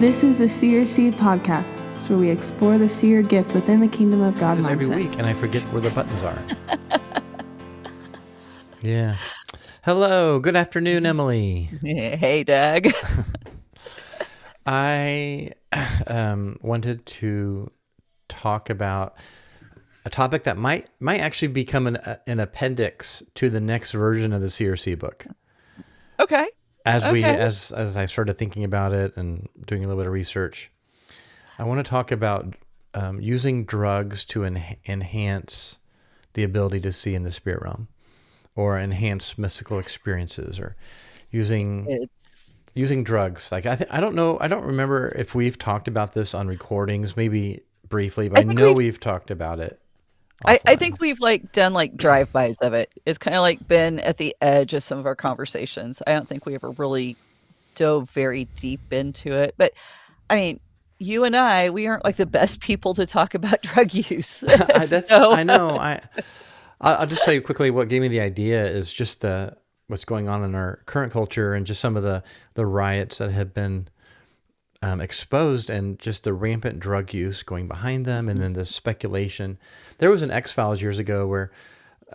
This is the Seers See Podcast, where we explore the seer gift within the kingdom of God mindset. Every week, and I forget where the buttons are. Yeah. Hello. Good afternoon, Emily. Hey, Doug. I wanted to talk about a topic that might actually become an appendix to the next version of the Seers See book. Okay. As I started thinking about it and doing a little bit of research, I want to talk about using drugs to enhance the ability to see in the spirit realm, or enhance mystical experiences, or using drugs. Like I don't know, I don't remember if we've talked about this on recordings, maybe briefly, but I know we've talked about it. I think we've done drive-bys of it. It's kind of been at the edge of some of our conversations. I don't think we ever really dove very deep into it. But I mean, you and we aren't the best people to talk about drug use. I know. I'll just tell you quickly what gave me the idea is just what's going on in our current culture, and just some of the riots that have been exposed, and just the rampant drug use going behind them, and then the speculation. There was an X-Files years ago where,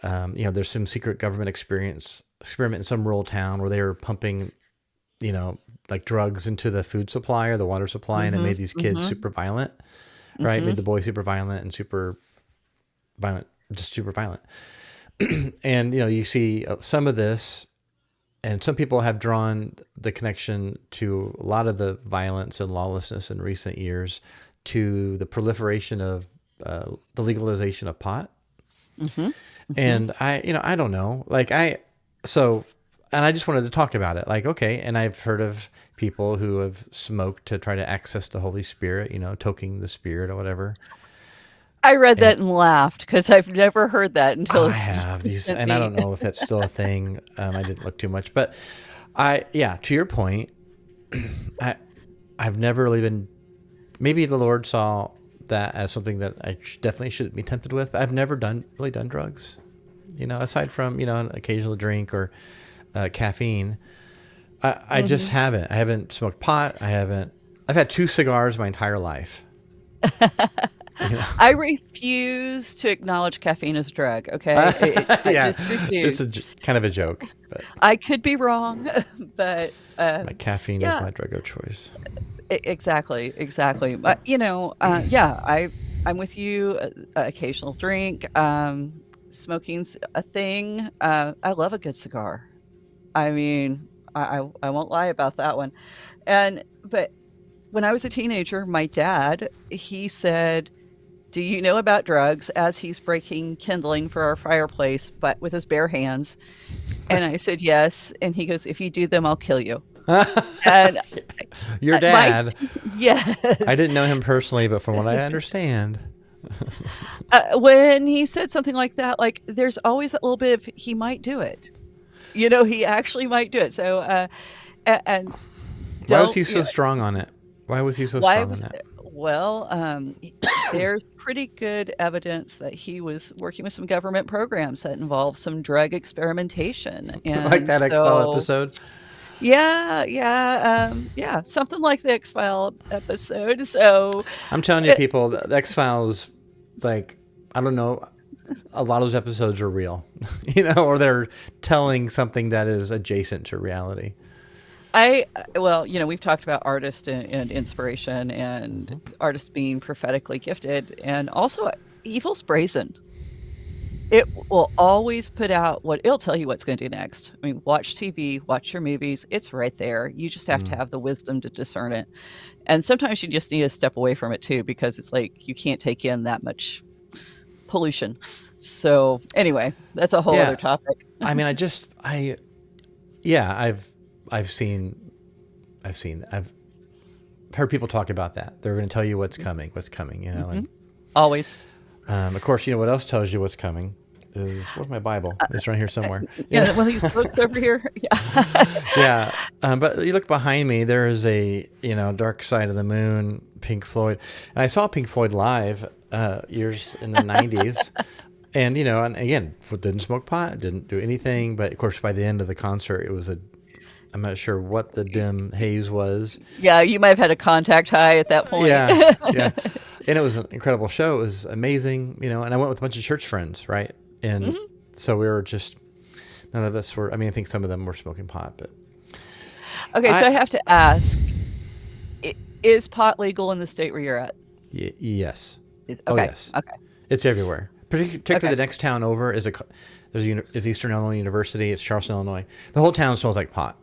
there's some secret government experiment in some rural town where they were pumping, drugs into the food supply or the water supply, and it made these kids super violent, right? Made the boys super violent and super violent, just super violent. And, you see some of this, and some people have drawn the connection to a lot of the violence and lawlessness in recent years to the proliferation of the legalization of pot. And I don't know, and I just wanted to talk about it. Okay. And I've heard of people who have smoked to try to access the Holy Spirit, toking the Spirit or whatever. I read that and laughed because I've never heard that until I have these, and I don't know if that's still a thing. I didn't look too much, but to your point, I've never really been, maybe the Lord saw that as something that I definitely shouldn't be tempted with, but I've never really done drugs, aside from, an occasional drink or caffeine. I just haven't. I haven't smoked pot. I've had 2 cigars my entire life. I refuse to acknowledge caffeine as a drug. Okay. I just refuse. It's kind of a joke, but I could be wrong, but my caffeine is my drug of choice. Exactly. But I'm with you. Occasional drink, smoking's a thing. I love a good cigar. I mean, I won't lie about that one. But when I was a teenager, my dad, he said, "Do you know about drugs?" as he's breaking kindling for our fireplace, but with his bare hands. And I said, "Yes." And he goes, "If you do them, I'll kill you." And your dad? Yes. I didn't know him personally, but from what I understand. When he said something like that, there's always a little bit of, he might do it. He actually might do it. So, and why was he so strong on it? Why was he so strong on that? Well, there's pretty good evidence that he was working with some government programs that involve some drug experimentation. And like that X-File episode? Yeah, something like the X-File episode. So I'm telling you, people, the X-Files, I don't know, a lot of those episodes are real, or they're telling something that is adjacent to reality. We've talked about artists and inspiration, and artists being prophetically gifted, and also evil's brazen. It will always put out it'll tell you what's going to do next. I mean, watch TV, watch your movies. It's right there. You just have to have the wisdom to discern it. And sometimes you just need to step away from it too, because it's you can't take in that much pollution. So anyway, that's a whole other topic. I mean, I've heard people talk about that. They're going to tell you what's coming, Always. Of course, what else tells you what's coming is, where's my Bible? It's right here somewhere. One of these books over here. Yeah. But you look behind me, there is a, Dark Side of the Moon, Pink Floyd. And I saw Pink Floyd live years in the 90s. And, and again, didn't smoke pot, didn't do anything. But of course, by the end of the concert, it was I'm not sure what the dim haze was. Yeah, you might have had a contact high at that point. Yeah, yeah. And it was an incredible show. It was amazing, and I went with a bunch of church friends, right? And so we were just, none of us were, I think some of them were smoking pot, but. Okay, so I have to ask, is pot legal in the state where you're at? Yes. Okay. Oh, yes. Okay. It's everywhere. Particularly the next town over is Eastern Illinois University. It's Charleston, Illinois. The whole town smells like pot.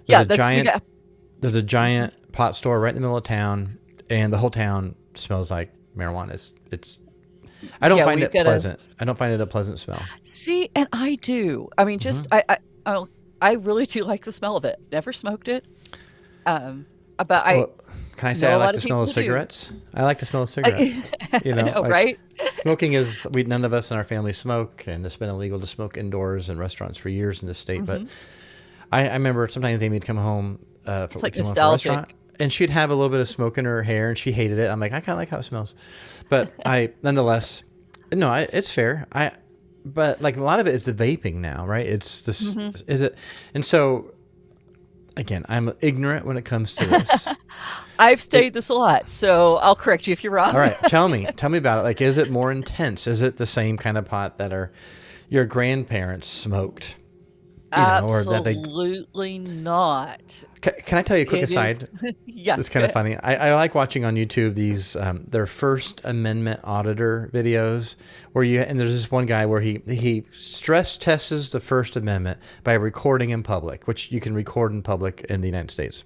There's a giant pot store right in the middle of town, and the whole town smells like marijuana. I don't find it pleasant. I don't find it a pleasant smell. See, and I do. I really do like the smell of it. Never smoked it. Can I say I like the smell of cigarettes? I like the smell of cigarettes. Right? Smoking none of us in our family smoke, and it's been illegal to smoke indoors in restaurants for years in this state. But I remember sometimes Amy would come home from a restaurant, and she'd have a little bit of smoke in her hair, and she hated it. I'm like, I kind of like how it smells. But nonetheless, no, it's fair. But like a lot of it is the vaping now, right? It's this, is it? And so, again, I'm ignorant when it comes to this. I've studied this a lot, so I'll correct you if you're wrong. All right, tell me about it. Like, is it more intense? Is it the same kind of pot that your grandparents smoked? Absolutely not. Can I tell you a quick aside? Yeah, it's kind of funny. I like watching on YouTube these their First Amendment auditor videos and there's this one guy where he stress tests the First Amendment by recording in public, which you can record in public in the United States.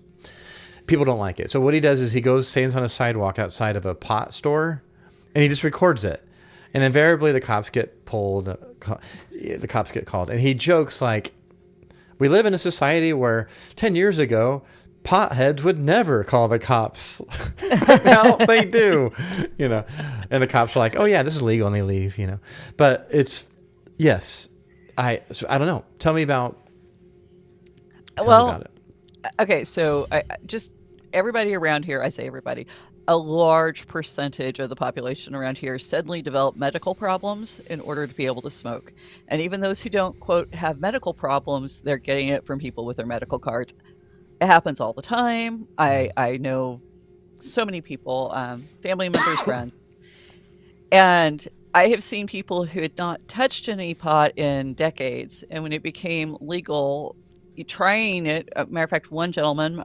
People don't like it. So what he does is he stands on a sidewalk outside of a pot store, and he just records it. And invariably the cops get pulled, the cops get called. And he jokes like, we live in a society where 10 years ago, potheads would never call the cops. Now they do, And the cops are like, oh yeah, this is legal, and they leave, But it's, yes, I don't know. Tell me about it. Okay, so everybody around here, I say everybody, a large percentage of the population around here suddenly develop medical problems in order to be able to smoke. And even those who don't, quote, have medical problems, they're getting it from people with their medical cards. It happens all the time. I know so many people, family members, friends. And I have seen people who had not touched any pot in decades. And when it became legal, trying it, matter of fact, one gentleman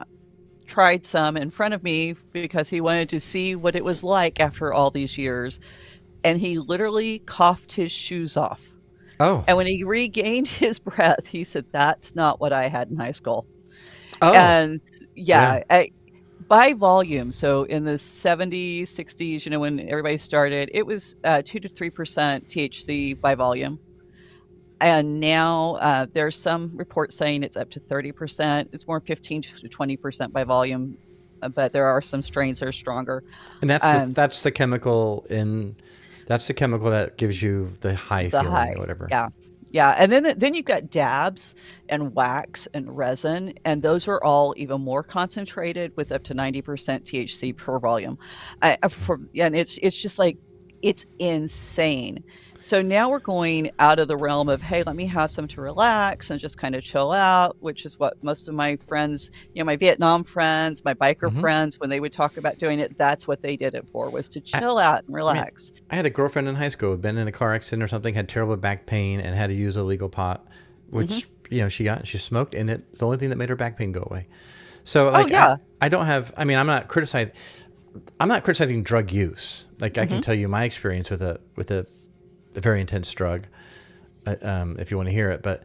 tried some in front of me because he wanted to see what it was like after all these years, and he literally coughed his shoes off. Oh. And when he regained his breath, he said, that's not what I had in high school. Oh. And by volume, so in the 70s, 60s, when everybody started, it was 2 to 3% THC by volume. And now there's some reports saying it's up to 30%. It's more 15 to 20% by volume, but there are some strains that are stronger. And that's the chemical that gives you the high feeling or whatever. Yeah. Yeah. And then you've got dabs and wax and resin, and those are all even more concentrated with up to 90% THC per volume. And it's just like, it's insane. So now we're going out of the realm of, hey, let me have some to relax and just kind of chill out, which is what most of my friends, my Vietnam friends, my biker friends, when they would talk about doing it, that's what they did it for, was to chill out and relax. I had a girlfriend in high school who had been in a car accident or something, had terrible back pain, and had to use illegal pot, which, she smoked, and it's the only thing that made her back pain go away. So, I don't have, I'm not criticizing drug use. Like, I can tell you my experience with a very intense drug, if you want to hear it. But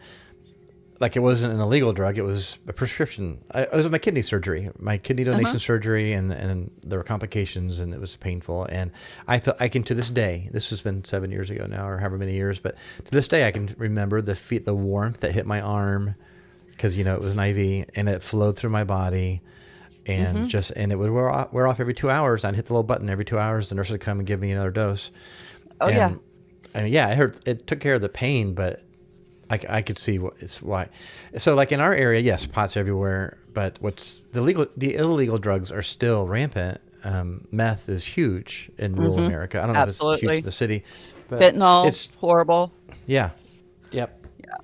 like, it wasn't an illegal drug. It was a prescription. It was my kidney surgery, my kidney donation surgery. And there were complications, and it was painful. And I can, to this day, this has been 7 years ago now, or however many years, but to this day, I can remember the warmth that hit my arm, because, it was an IV, and it flowed through my body. And and it would wear off every 2 hours. I'd hit the little button every 2 hours. The nurse would come and give me another dose. I heard it took care of the pain, but I could see why. So, like, in our area, yes, pot's everywhere, but the illegal drugs are still rampant. Meth is huge in rural America. I don't know if it's huge in the city, but fentanyl, it's horrible. Yeah. Yep. Yeah.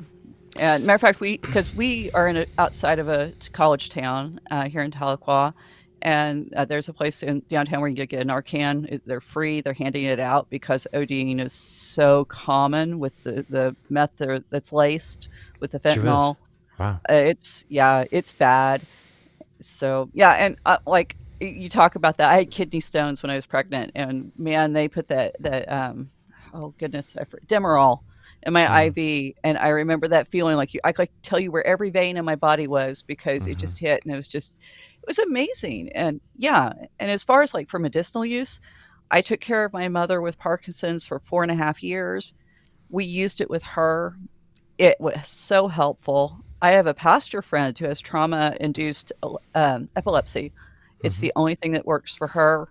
And matter of fact, because we are outside of a college town here in Tahlequah, and there's a place in downtown where you can get an Narcan. They're free. They're handing it out because ODing is so common with the meth that's laced with the Sure is. fentanyl. Wow. It's bad. So yeah, and like you talk about that, I had kidney stones when I was pregnant, and man, they put that oh goodness, Demerol in my Mm. IV, and I remember that feeling like I could tell you where every vein in my body was because it Hmm. just hit, and it was amazing. And yeah, and as far as like for medicinal use, I took care of my mother with Parkinson's for 4.5 years. We used it with her. It was so helpful. I have a pastor friend who has trauma-induced epilepsy. It's Hmm. the only thing that works for her.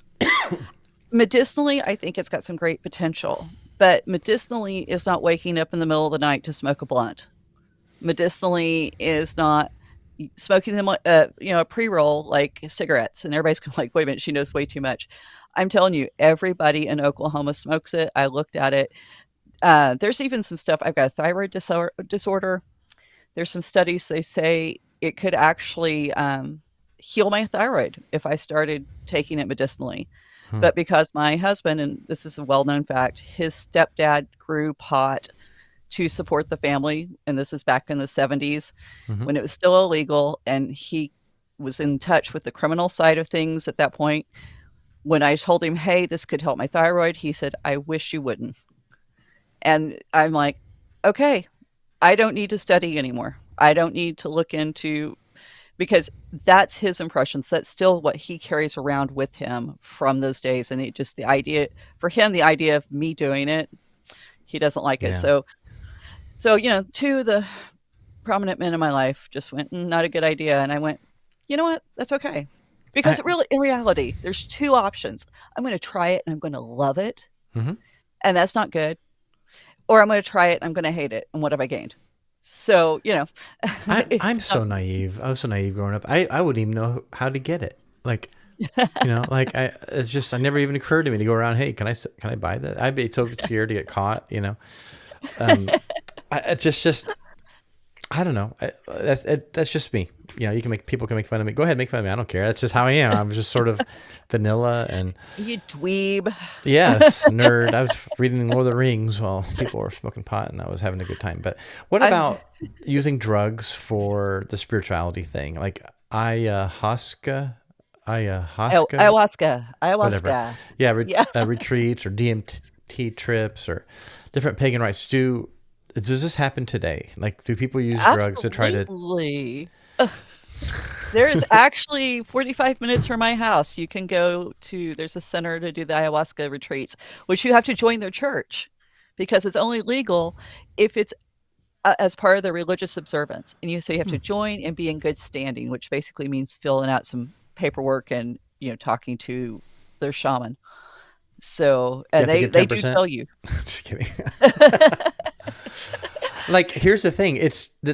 Medicinally, I think it's got some great potential, but medicinally is not waking up in the middle of the night to smoke a blunt. Medicinally is not smoking them, a pre-roll like cigarettes, and everybody's going like, wait a minute, she knows way too much. I'm telling you, everybody in Oklahoma smokes it. I looked at it. There's even some stuff. I've got a thyroid disorder. There's some studies, they say it could actually heal my thyroid if I started taking it medicinally. Hmm. But because my husband, and this is a well-known fact, his stepdad grew pot to support the family, and this is back in the 70s Hmm. when it was still illegal, and he was in touch with the criminal side of things at that point. When I told him, hey, this could help my thyroid, he said, I wish you wouldn't. And I'm like, okay, I don't need to study anymore. I don't need to look into, because that's his impressions. That's still what he carries around with him from those days. And it just, the idea for him, the idea of me doing it, he doesn't like it. Yeah. So, two of the prominent men in my life just went, not a good idea. And I went, you know what? That's okay. Because I, really, in reality, there's two options. I'm going to try it and I'm going to love it. mhm. And that's not good. Or I'm going to try it and I'm going to hate it. And what have I gained? So, I'm it's so naive. I was so naive growing up. I wouldn't even know how to get it. Like, like it's just, I never even occurred to me to go around, hey, can I buy that? I'd be so scared to get caught, Um, it's just, I don't know. That's just me. People can make fun of me. Go ahead, make fun of me. I don't care. That's just how I am. I'm just sort of vanilla and you dweeb. yes, nerd. I was reading Lord of the Rings while people were smoking pot and I was having a good time. But what about using drugs for the spirituality thing? Like ayahuasca, Ayahuasca. whatever. Yeah, Yeah. retreats or DMT trips or different pagan rites. Does this happen today? Like, do people use drugs to try to? Absolutely. There is actually 45 minutes from my house. You can go to, there's a center to do the ayahuasca retreats, which you have to join their church because it's only legal if it's as part of the religious observance. And so you have to join and be in good standing, which basically means filling out some paperwork and, talking to their shaman. So, You and have to give they do 10%. tell you. Just kidding. Like, here's the thing.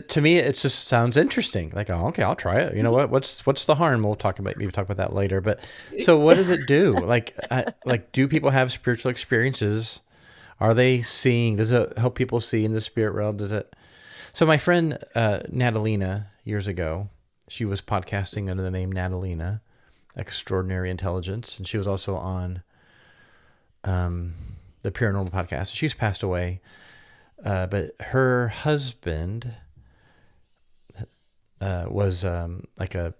To me, it just sounds interesting. Like, oh, okay, I'll try it. You know what? What's the harm? We'll talk about that later. But so, what does it do? Like, do people have spiritual experiences? Are they seeing? Does it help people see in the spirit realm? Does it? So, my friend Natalina, years ago, she was podcasting under the name Natalina, Extraordinary Intelligence, and she was also on the Paranormal Podcast. She's passed away. But her husband was like a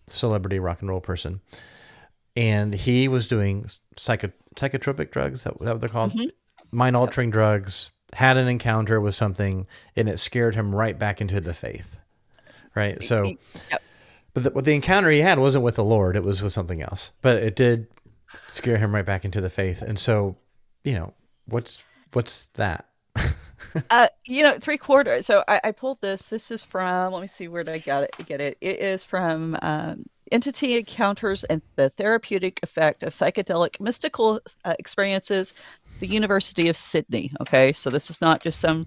celebrity rock and roll person, and he was doing psychotropic drugs. Is that what they're called? Mm-hmm. Mind altering drugs. Had an encounter with something, and it scared him right back into the faith. Right. So, Yep. but the encounter he had wasn't with the Lord; it was with something else. But it did scare him right back into the faith. And so, what's that? 3/4. So I pulled this. This is from, let me see, where did I get it? It is from Entity Encounters and the Therapeutic Effect of Psychedelic Mystical Experiences, the University of Sydney. Okay, so this is not just some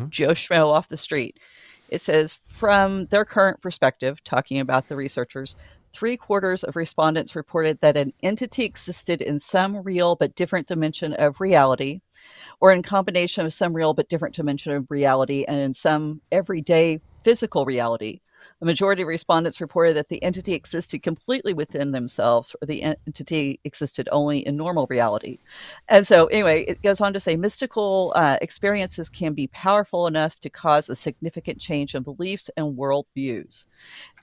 Joe Schmo off the street. It says, from their current perspective, talking about the researchers, 3/4 of respondents reported that an entity existed in some real but different dimension of reality, or in combination of some real but different dimension of reality and in some everyday physical reality. A majority of respondents reported that the entity existed completely within themselves, or the entity existed only in normal reality. And so, anyway, it goes on to say mystical experiences can be powerful enough to cause a significant change in beliefs and worldviews.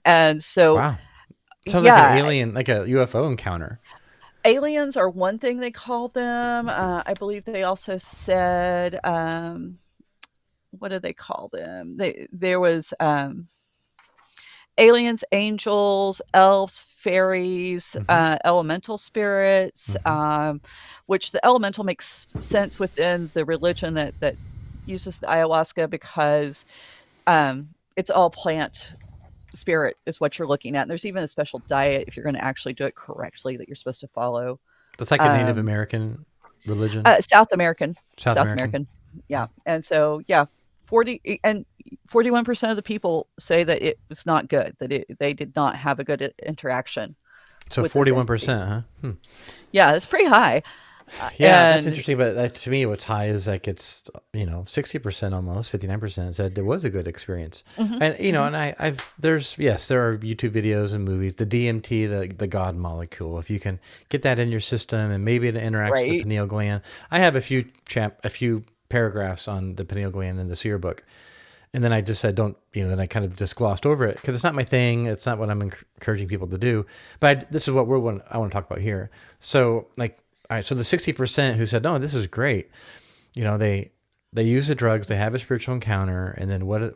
And so, Wow. Sounds like an yeah, alien, like a UFO encounter. aliens are one thing they called them. I believe they also said, what do they call them? There was aliens, angels, elves, fairies, elemental spirits, which the elemental makes sense within the religion that uses the ayahuasca, because it's all plant spirit is what you're looking at. And there's even a special diet, if you're going to actually do it correctly, that you're supposed to follow. That's like a Native American religion. South American. South American. Yeah. And so, 41% of the people say that it was not good, that they did not have a good interaction. So 41%, huh? Yeah, it's pretty high. That's interesting. But that, to me, what's high is like it's 60% almost 59% said it was a good experience. And and there are YouTube videos and movies. The DMT, the God molecule. If you can get that in your system and maybe it interacts with the pineal gland. I have a few paragraphs on the pineal gland in the Seer book. And then I just said, then I kind of just glossed over it because it's not my thing. It's not what I'm encouraging people to do. But this is what I want to talk about here. So all right, so the 60% who said, no, this is great. They use the drugs, they have a spiritual encounter, and then what?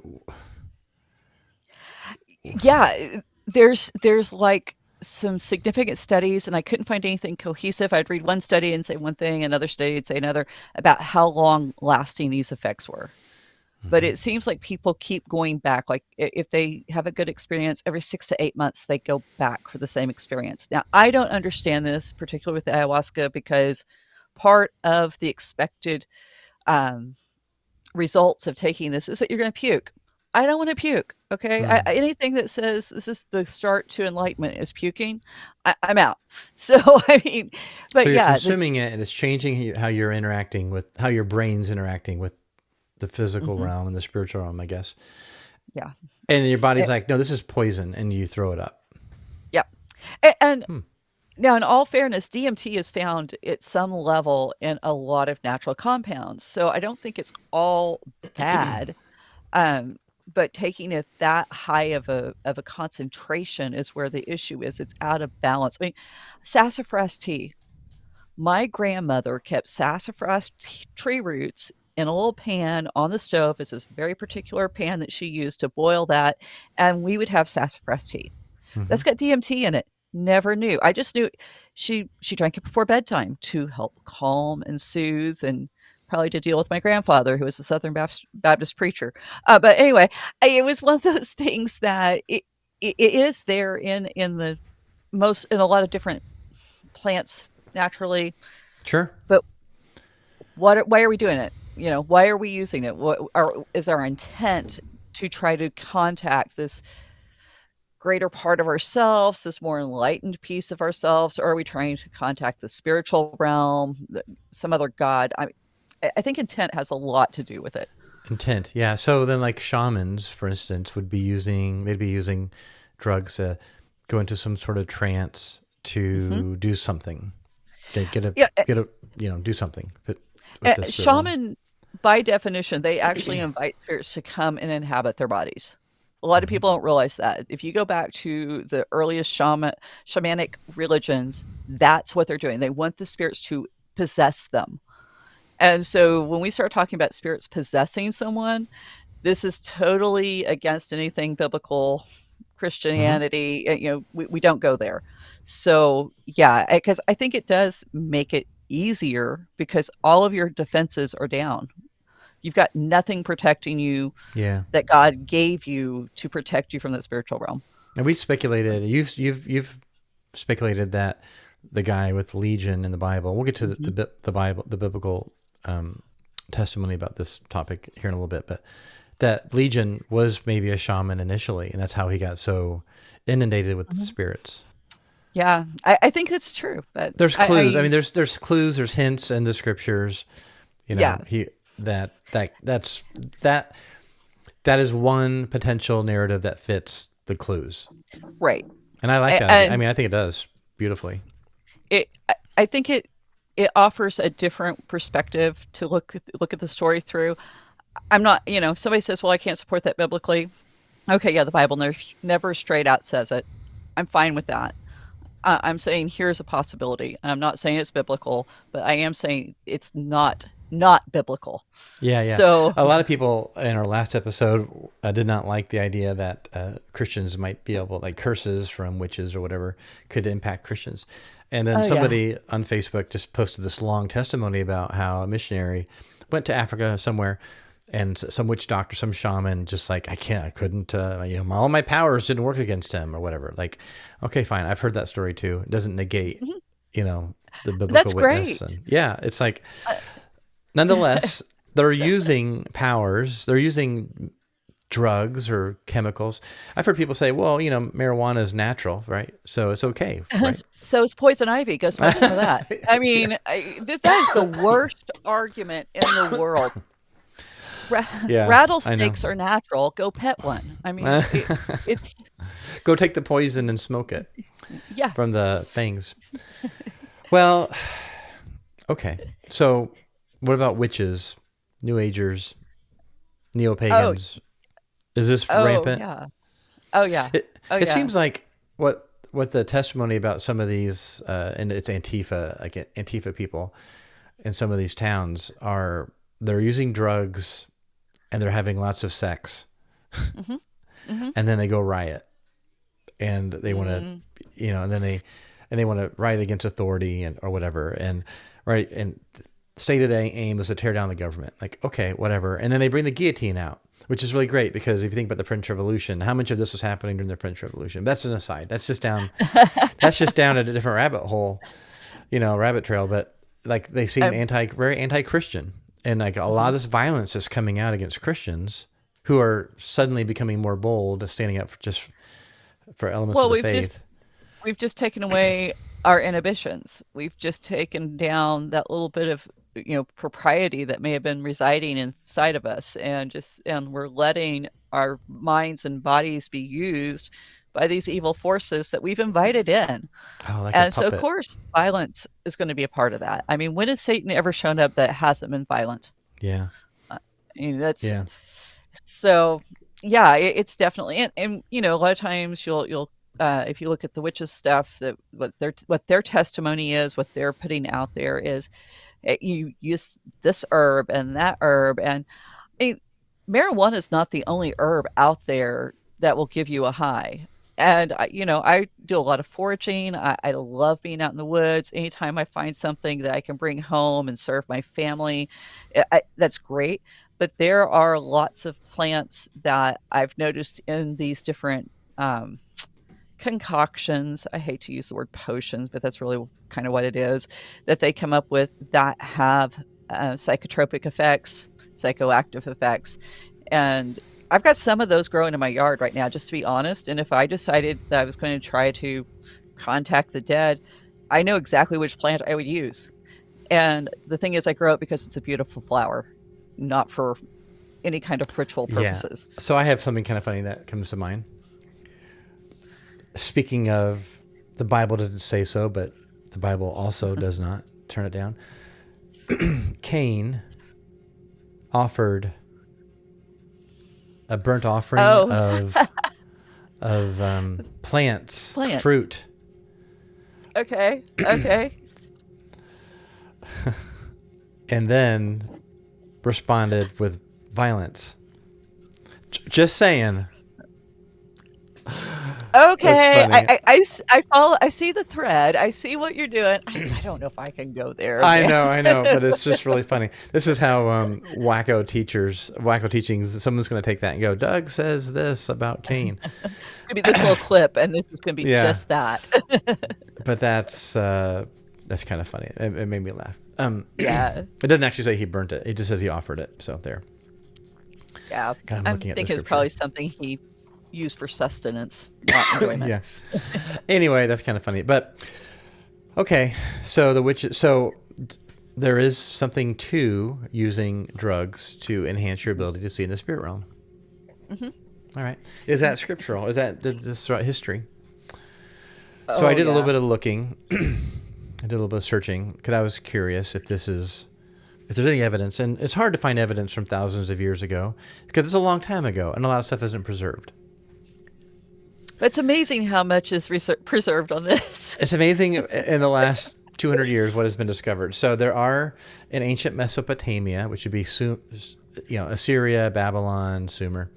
There's like some significant studies, and I couldn't find anything cohesive. I'd read one study and say one thing, another study would say another, about how long lasting these effects were. But it seems like people keep going back. Like if they have a good experience, every 6 to 8 months, they go back for the same experience. Now, I don't understand this, particularly with the ayahuasca, because part of the expected results of taking this is that you're going to puke. I don't want to puke. Okay. Anything that says this is the start to enlightenment is puking, I'm out. So, but so you're consuming it and it's changing how you're interacting with, how your brain's interacting with the physical realm and the spiritual realm, I guess. Yeah. And your body's like, no, this is poison, and you throw it up. Yeah. And now, in all fairness, DMT is found at some level in a lot of natural compounds. So I don't think it's all bad. But taking it that high of a concentration is where the issue is. It's out of balance. I mean, sassafras tea. My grandmother kept sassafras tree roots in a little pan on the stove. It's this very particular pan that she used to boil that, and we would have sassafras tea. That's got DMT in it. Never knew. I just knew she drank it before bedtime to help calm and soothe, and probably to deal with my grandfather, who was a Southern Baptist preacher. But anyway, it was one of those things that it is there in a lot of different plants naturally. Sure. But why are we doing it? Why are we using it? Is our intent to try to contact this greater part of ourselves, this more enlightened piece of ourselves, or are we trying to contact the spiritual realm, some other God? I think intent has a lot to do with it. Intent, yeah. So then, like shamans, for instance, they'd be using drugs to go into some sort of trance to do something. Do something. Shaman, by definition, they actually invite spirits to come and inhabit their bodies. A lot of people don't realize that. If you go back to the earliest shamanic religions, that's what they're doing. They want the spirits to possess them. And so when we start talking about spirits possessing someone, this is totally against anything biblical, Christianity. We don't go there. So yeah, because I think it does make it easier because all of your defenses are down. You've got nothing protecting you that God gave you to protect you from that spiritual realm. And we speculated, you've speculated that the guy with Legion in the Bible, we'll get to the Bible, the biblical testimony about this topic here in a little bit, but that Legion was maybe a shaman initially, and that's how he got so inundated with the Mhm. spirits. Yeah, I think it's true, but There's clues. I I mean, there's clues, there's hints in the scriptures. You yeah, know, that's that is one potential narrative that fits the clues, right. and I like that idea. I And mean, I think it does beautifully. I think it offers a different perspective to look at the story through. I'm not, if somebody says, "Well, I can't support that biblically." Okay, yeah, the Bible never straight out says it. I'm fine with that. I'm saying here's a possibility. I'm not saying it's biblical, but I am saying it's not biblical. Yeah, yeah. So, A lot of people in our last episode did not like the idea that Christians might be able, like curses from witches or whatever, could impact Christians. And then oh yeah, somebody on Facebook just posted this long testimony about how a missionary went to Africa somewhere, and some witch doctor, some shaman, just like, I couldn't, all my powers didn't work against him or whatever. Like, okay, fine. I've heard that story too. It doesn't negate, Mhm. the biblical That's witness. great. And yeah, it's like, Uh, nonetheless, they're using powers. They're using drugs or chemicals. I've heard people say, well, marijuana is natural, right? So it's okay, right? So is poison ivy. Go smoke some of that. I mean, that is the worst argument in the world. Yeah, I know. Rattlesnakes are natural. Go pet one. I mean, it's Go take the poison and smoke it yeah. from the things. Well, okay. So what about witches, New Agers, Oh, neo-pagans? Is this oh rampant? yeah. Oh yeah. Oh It yeah. seems like what the testimony about some of these, and it's Antifa, like Antifa people in some of these towns they're using drugs and they're having lots of sex, hmm hmm and then they go riot, and they want to, mm and then they want to riot against authority or whatever, and right, and stated aim is to tear down the government. Like, okay, whatever, and then they bring the guillotine out, which is really great because if you think about the French Revolution, how much of this was happening during the French Revolution? That's an aside. That's just down. That's just down a different rabbit hole, rabbit trail. But like they seem Um, very anti-Christian, and like a lot of mhm. this violence is coming out against Christians who are suddenly becoming more bold, standing up for elements of Well, the faith. we've just taken away our inhibitions. We've just taken down that little bit of propriety that may have been residing inside of us, and we're letting our minds and bodies be used by these evil forces that we've invited in. Oh, like a And so, of puppet. course, violence is going to be a part of that. I mean, when has Satan ever shown up that hasn't been violent? Yeah, I mean, that's yeah, so. Yeah, it's definitely, and a lot of times you'll if you look at the witches stuff, that what their testimony is, what they're putting out there is, you use this herb and that herb, and I mean, marijuana is not the only herb out there that will give you a high. And I do a lot of foraging. I love being out in the woods. Anytime I find something that I can bring home and serve my family, that's great. But there are lots of plants that I've noticed in these different concoctions. I hate to use the word potions, but that's really kind of what it is, that they come up with that have psychotropic effects, psychoactive effects. And I've got some of those growing in my yard right now, just to be honest. And if I decided that I was going to try to contact the dead, I know exactly which plant I would use. And the thing is, I grow it because it's a beautiful flower, not for any kind of ritual yeah. purposes. So I have something kind of funny that comes to mind. Speaking of, the Bible doesn't say so, but the Bible also does not turn it down. Cain offered a burnt offering Oh, of plants, plant. fruit, Okay. Okay. and then responded with violence. Just saying. Okay, That's funny. I follow. I see the thread. I see what you're doing. I don't know if I can go there. I Man. know, but it's just really funny. This is how wacko teachings, someone's going to take that and go, Doug says this about Cain. Maybe this little clip, and this is going to be Yeah. just that. But that's kind of funny. It made me laugh. Yeah. It doesn't actually say he burnt it. It just says he offered it. So there. Yeah, God, I'm I'm looking at the thinking it's scripture. probably something he used for sustenance, not enjoyment. Yeah. Anyway, that's kind of funny. But okay, so the witches. So there is something to using drugs to enhance your ability to see in the spirit realm. All right. Is that scriptural? Is that this throughout history? So I did a little bit of looking. I did a little bit of searching because I was curious if there's any evidence, and it's hard to find evidence from thousands of years ago because it's a long time ago, and a lot of stuff isn't preserved. It's amazing how much is preserved on this. It's amazing in the last 200 years what has been discovered. So there are in ancient Mesopotamia, which would be Assyria, Babylon, Sumer.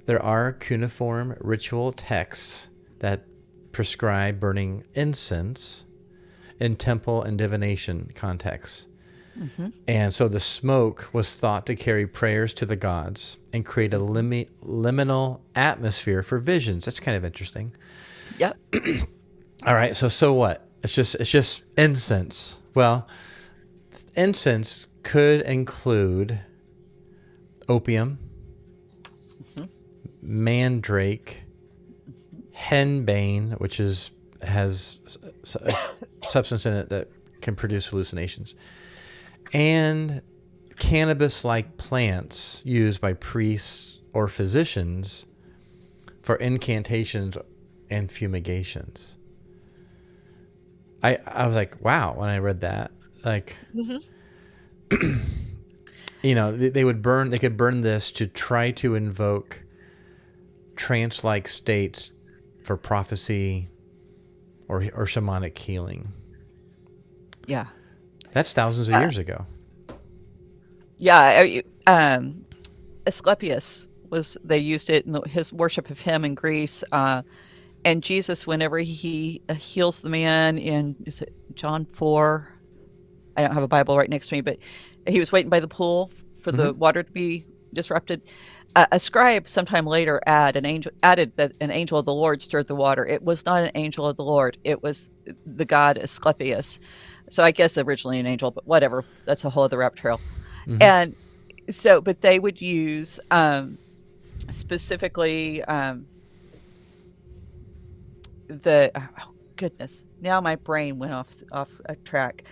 There are cuneiform ritual texts that prescribe burning incense in temple and divination contexts. And so the smoke was thought to carry prayers to the gods and create a liminal atmosphere for visions. That's kind of interesting. Yep. All right. So what? It's just incense. Well, incense could include opium, mandrake, henbane, which has a substance in it that can produce hallucinations, and cannabis-like plants used by priests or physicians for incantations and fumigations. I was like, wow, when I read that, like, they could burn this to try to invoke trance-like states for prophecy or shamanic healing. Yeah. That's thousands of years ago. Yeah. Asclepius they used it in his worship of him in Greece. And Jesus, whenever he heals the man in, is it John 4? I don't have a Bible right next to me, but he was waiting by the pool for the water to be disrupted. A scribe sometime later added that an angel of the Lord stirred the water. It was not an angel of the Lord. It was the god Asclepius. So I guess originally an angel, but whatever. That's a whole other rabbit trail. And so, but they would use specifically goodness. Now my brain went off track.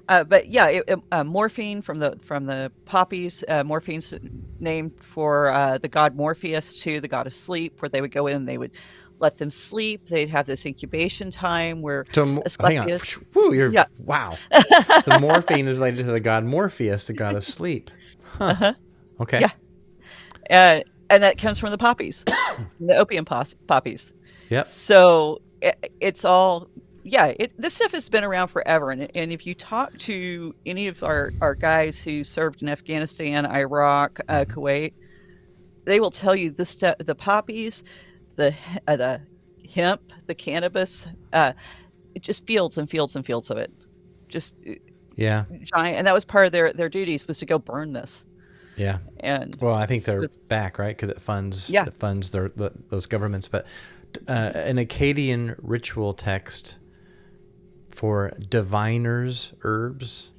But yeah, morphine from the poppies. Morphine's named for the god Morpheus, too, the god of sleep, where they would go in and they would let them sleep. They'd have this incubation time where Asclepius. Hang on. Wow. So morphine is related to the god Morpheus, the god of sleep. Huh. Okay. Yeah. And that comes from the poppies, the opium poppies. Yep. So it's all. Yeah, this stuff has been around forever, and if you talk to any of our guys who served in Afghanistan, Iraq, Kuwait, they will tell you this stuff: the poppies, the hemp, the cannabis, just fields and fields and fields of it, just giant. And that was part of their duties, was to go burn this. Yeah. And well, I think they're back, right? Because it funds those governments. But an Akkadian ritual text for diviners' herbs,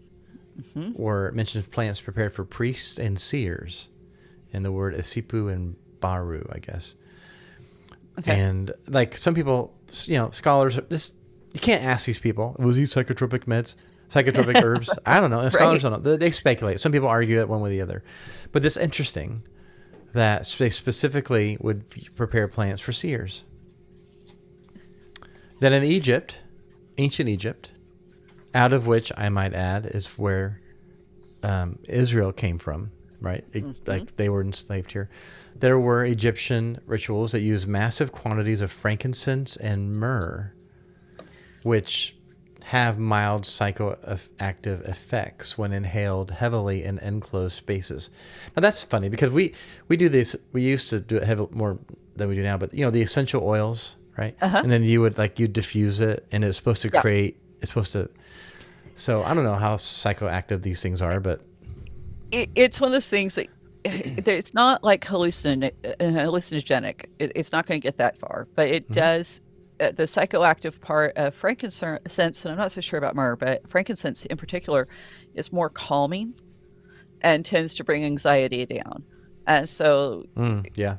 or it mentions plants prepared for priests and seers, and the word Asipu and Baru, I guess. Okay. And like some people, scholars, you can't ask these people, was he psychotropic herbs? I don't know. And scholars don't know. They speculate. Some people argue it one way or the other. But it's interesting that they specifically would prepare plants for seers. Then in Egypt, ancient Egypt, out of which I might add is where Israel came from, right? Like they were enslaved here. There were Egyptian rituals that used massive quantities of frankincense and myrrh, which have mild psychoactive effects when inhaled heavily in enclosed spaces. Now that's funny because we do this. We used to do it more than we do now, but the essential oils, right? And then you diffuse it, and it's supposed to create. It's supposed to. So I don't know how psychoactive these things are, but it's one of those things that it's not like hallucinogenic. It's not going to get that far, but it does. The psychoactive part of frankincense, and I'm not so sure about myrrh, but frankincense in particular is more calming and tends to bring anxiety down. And so, Yeah.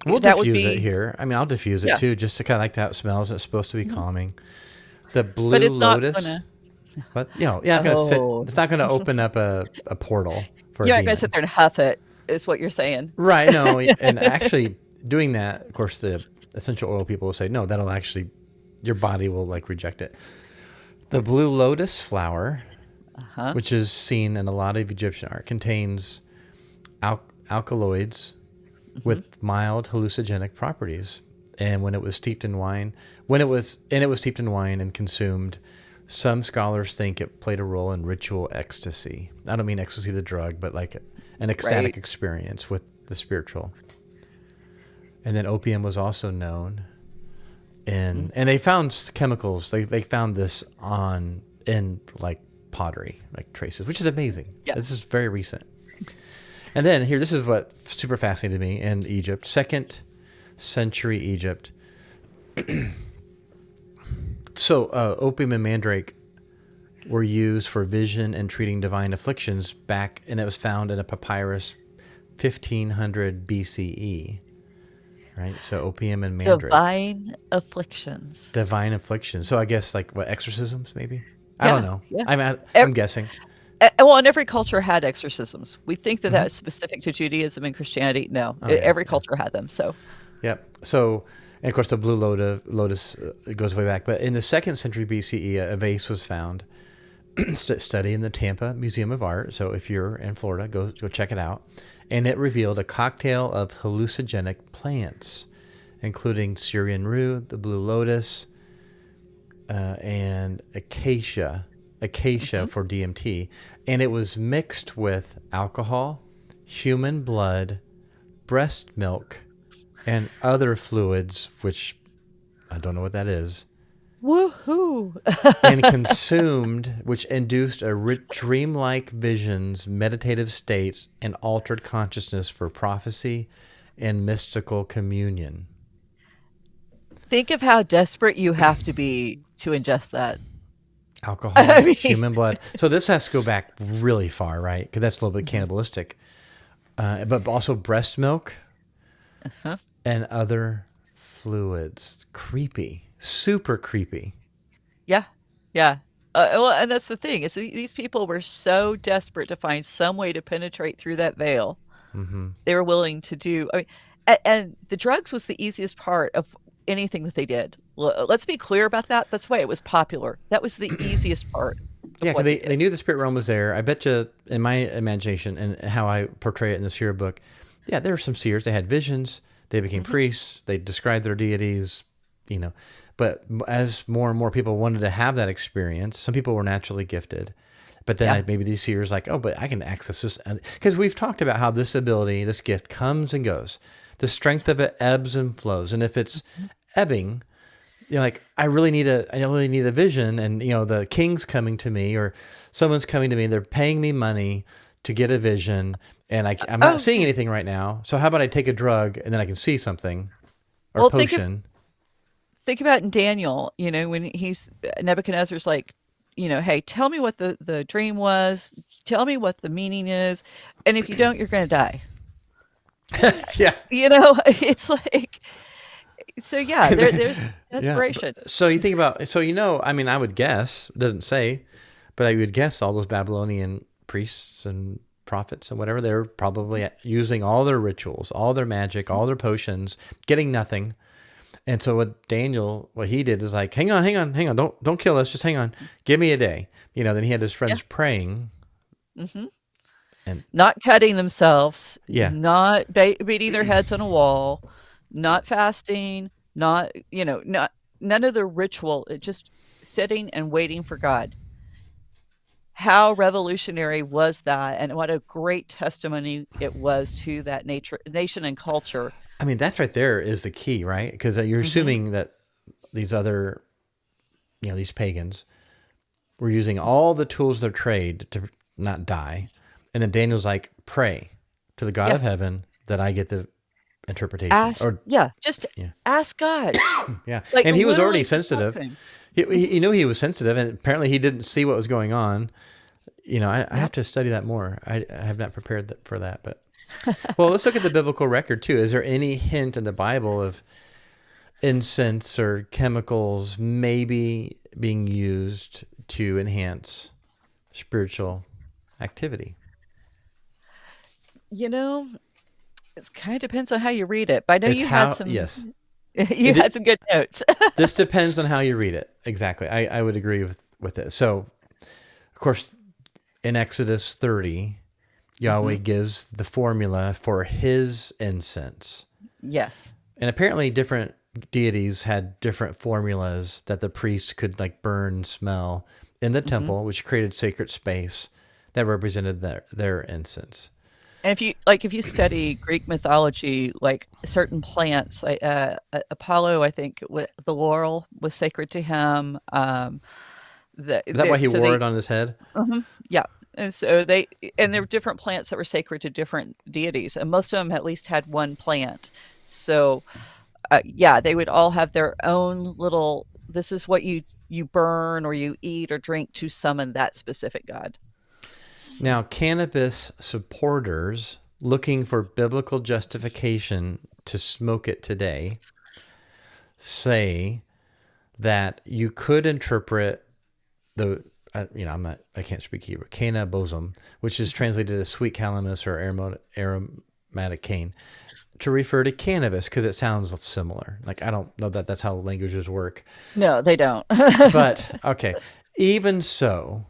We'll that would diffuse it be, here. I mean, I'll diffuse it yeah, too, just to kind of like how it smells. It's supposed to be calming. The but blue it's not lotus, gonna, what? You're not going to sit. oh, It's not going to open up a portal for a you're not gonna sit demon. there and huff it, is what you're saying. Right. No. And actually doing that, of course, the essential oil people will say, no, that'll actually, your body will like reject it. The blue lotus flower, Uh-huh. which is seen in a lot of Egyptian art, contains alkaloids with mild hallucinogenic properties. And when it was steeped in wine, steeped in wine and consumed, some scholars think it played a role in ritual ecstasy. I don't mean ecstasy, the drug, but like an ecstatic Right. experience with the spiritual. And then opium was also known. And they found chemicals. They found this in like pottery, like traces, which is amazing. Yeah. This is very recent. And then here, this is what super fascinated me in Egypt, 2nd century Egypt. So opium and mandrake were used for vision and treating divine afflictions back, and it was found in a papyrus 1500 BCE. Right, so opium and mandrake. Divine afflictions. Divine affliction. So I guess like what, exorcisms maybe? I Yeah, don't know. yeah. I'm guessing. Well, and every culture had exorcisms. We think that that's specific to Judaism and Christianity. No, Oh, yeah, every yeah. culture had them. So, Yep. So, and of course the blue lotus goes way back. But in the 2nd century BCE, a vase was found. Study in the Tampa Museum of Art. So if you're in Florida, go check it out. And it revealed a cocktail of hallucinogenic plants, including Syrian rue, the blue lotus, and acacia for DMT. And it was mixed with alcohol, human blood, breast milk, and other fluids, which I don't know what that is, woohoo! and consumed, which induced dreamlike visions, meditative states, and altered consciousness for prophecy and mystical communion. Think of how desperate you have to be to ingest that. Alcohol, I mean- human blood. So this has to go back really far, right? Because that's a little bit cannibalistic. But also breast milk and other fluids. Creepy. Super creepy. Yeah, yeah. Well, and that's the thing is these people were so desperate to find some way to penetrate through that veil. They were willing to do. I mean, and the drugs was the easiest part of anything that they did. Let's be clear about that. That's why it was popular. That was the easiest part. Yeah, because they knew the spirit realm was there. I bet you, in my imagination and how I portray it in the seer book, yeah, there were some seers. They had visions. They became priests. They described their deities, But as more and more people wanted to have that experience, some people were naturally gifted. But then maybe these seers like, oh, but I can access this. Because we've talked about how this ability, this gift comes and goes. The strength of it ebbs and flows. And if it's ebbing, like, I really need a vision, and the king's coming to me, or someone's coming to me, they're paying me money to get a vision, and I'm not seeing anything right now. So how about I take a drug and then I can see something, or potion. Think about in Daniel, when Nebuchadnezzar's like, hey, tell me what the dream was, tell me what the meaning is, and if you don't, you're going to die. Yeah. It's like, so yeah, there's desperation. Yeah. So you think about, I mean, I would guess, it doesn't say, but I would guess all those Babylonian priests and prophets and whatever, they're probably using all their rituals, all their magic, all their potions, getting nothing. And so what he did is like, hang on, don't kill us, just hang on, give me a day. Then he had his friends praying, and not cutting themselves, Yeah. not beating their heads on a wall, not fasting, not none of the ritual, just sitting and waiting for God. How revolutionary was that, and what a great testimony it was to that nation and culture. I mean, that's right there is the key, right? Because you're assuming that these other, these pagans were using all the tools of their trade to not die. And then Daniel's like, pray to the God of heaven that I get the interpretation. Ask God. Yeah. Like, and he was already literally sensitive. something. He knew he was sensitive, and apparently he didn't see what was going on. I have to study that more. I have not prepared for that, but Well, let's look at the biblical record too. Is there any hint in the Bible of incense or chemicals maybe being used to enhance spiritual activity? You know, it kind of depends on how you read it. But I know It's you had how, some yes. you had some good notes. This depends on how you read it. Exactly. I would agree with it. So, of course, in Exodus 30, Yahweh gives the formula for his incense. Yes. And apparently different deities had different formulas that the priests could like burn, smell in the temple, which created sacred space that represented their incense. And if you study Greek mythology, like certain plants, Apollo, I think the laurel was sacred to him. Is that why he wore it on his head? Yeah. And there were different plants that were sacred to different deities, and most of them at least had one plant. So, yeah, they would all have their own little. This is what you burn or you eat or drink to summon that specific god. Now, cannabis supporters looking for biblical justification to smoke it today say that you could interpret I can't speak Hebrew, cannabism, which is translated as sweet calamus or aromatic cane, to refer to cannabis because it sounds similar. Like, I don't know that that's how languages work. No, they don't. But, okay, even so,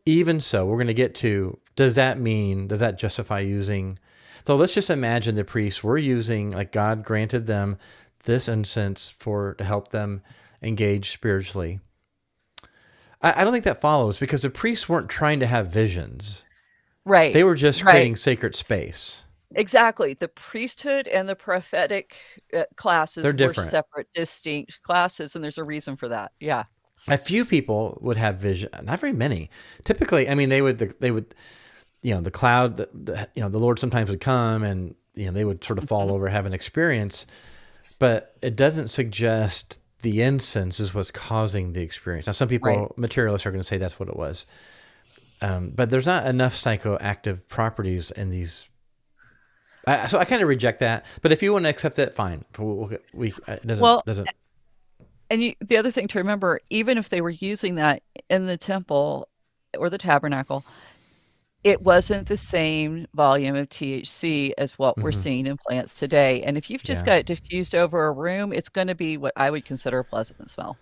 we're going to get to, does that justify using, so let's just imagine the priests were using, like God granted them this incense to help them engage spiritually. I don't think that follows because the priests weren't trying to have visions. Right. They were just creating sacred space. Exactly. The priesthood and the prophetic classes were separate, distinct classes, and there's a reason for that. Yeah. A few people would have vision, not very many. Typically, I mean, they would, the cloud, the Lord sometimes would come and, they would sort of fall over, have an experience, but it doesn't suggest the incense is what's causing the experience. Now, some people, materialists, are going to say that's what it was. But there's not enough psychoactive properties in these. So I kind of reject that. But if you want to accept that, fine. It doesn't. And the other thing to remember, even if they were using that in the temple or the tabernacle, it wasn't the same volume of THC as what we're seeing in plants today. And if you've just got it diffused over a room, it's going to be what I would consider a pleasant smell.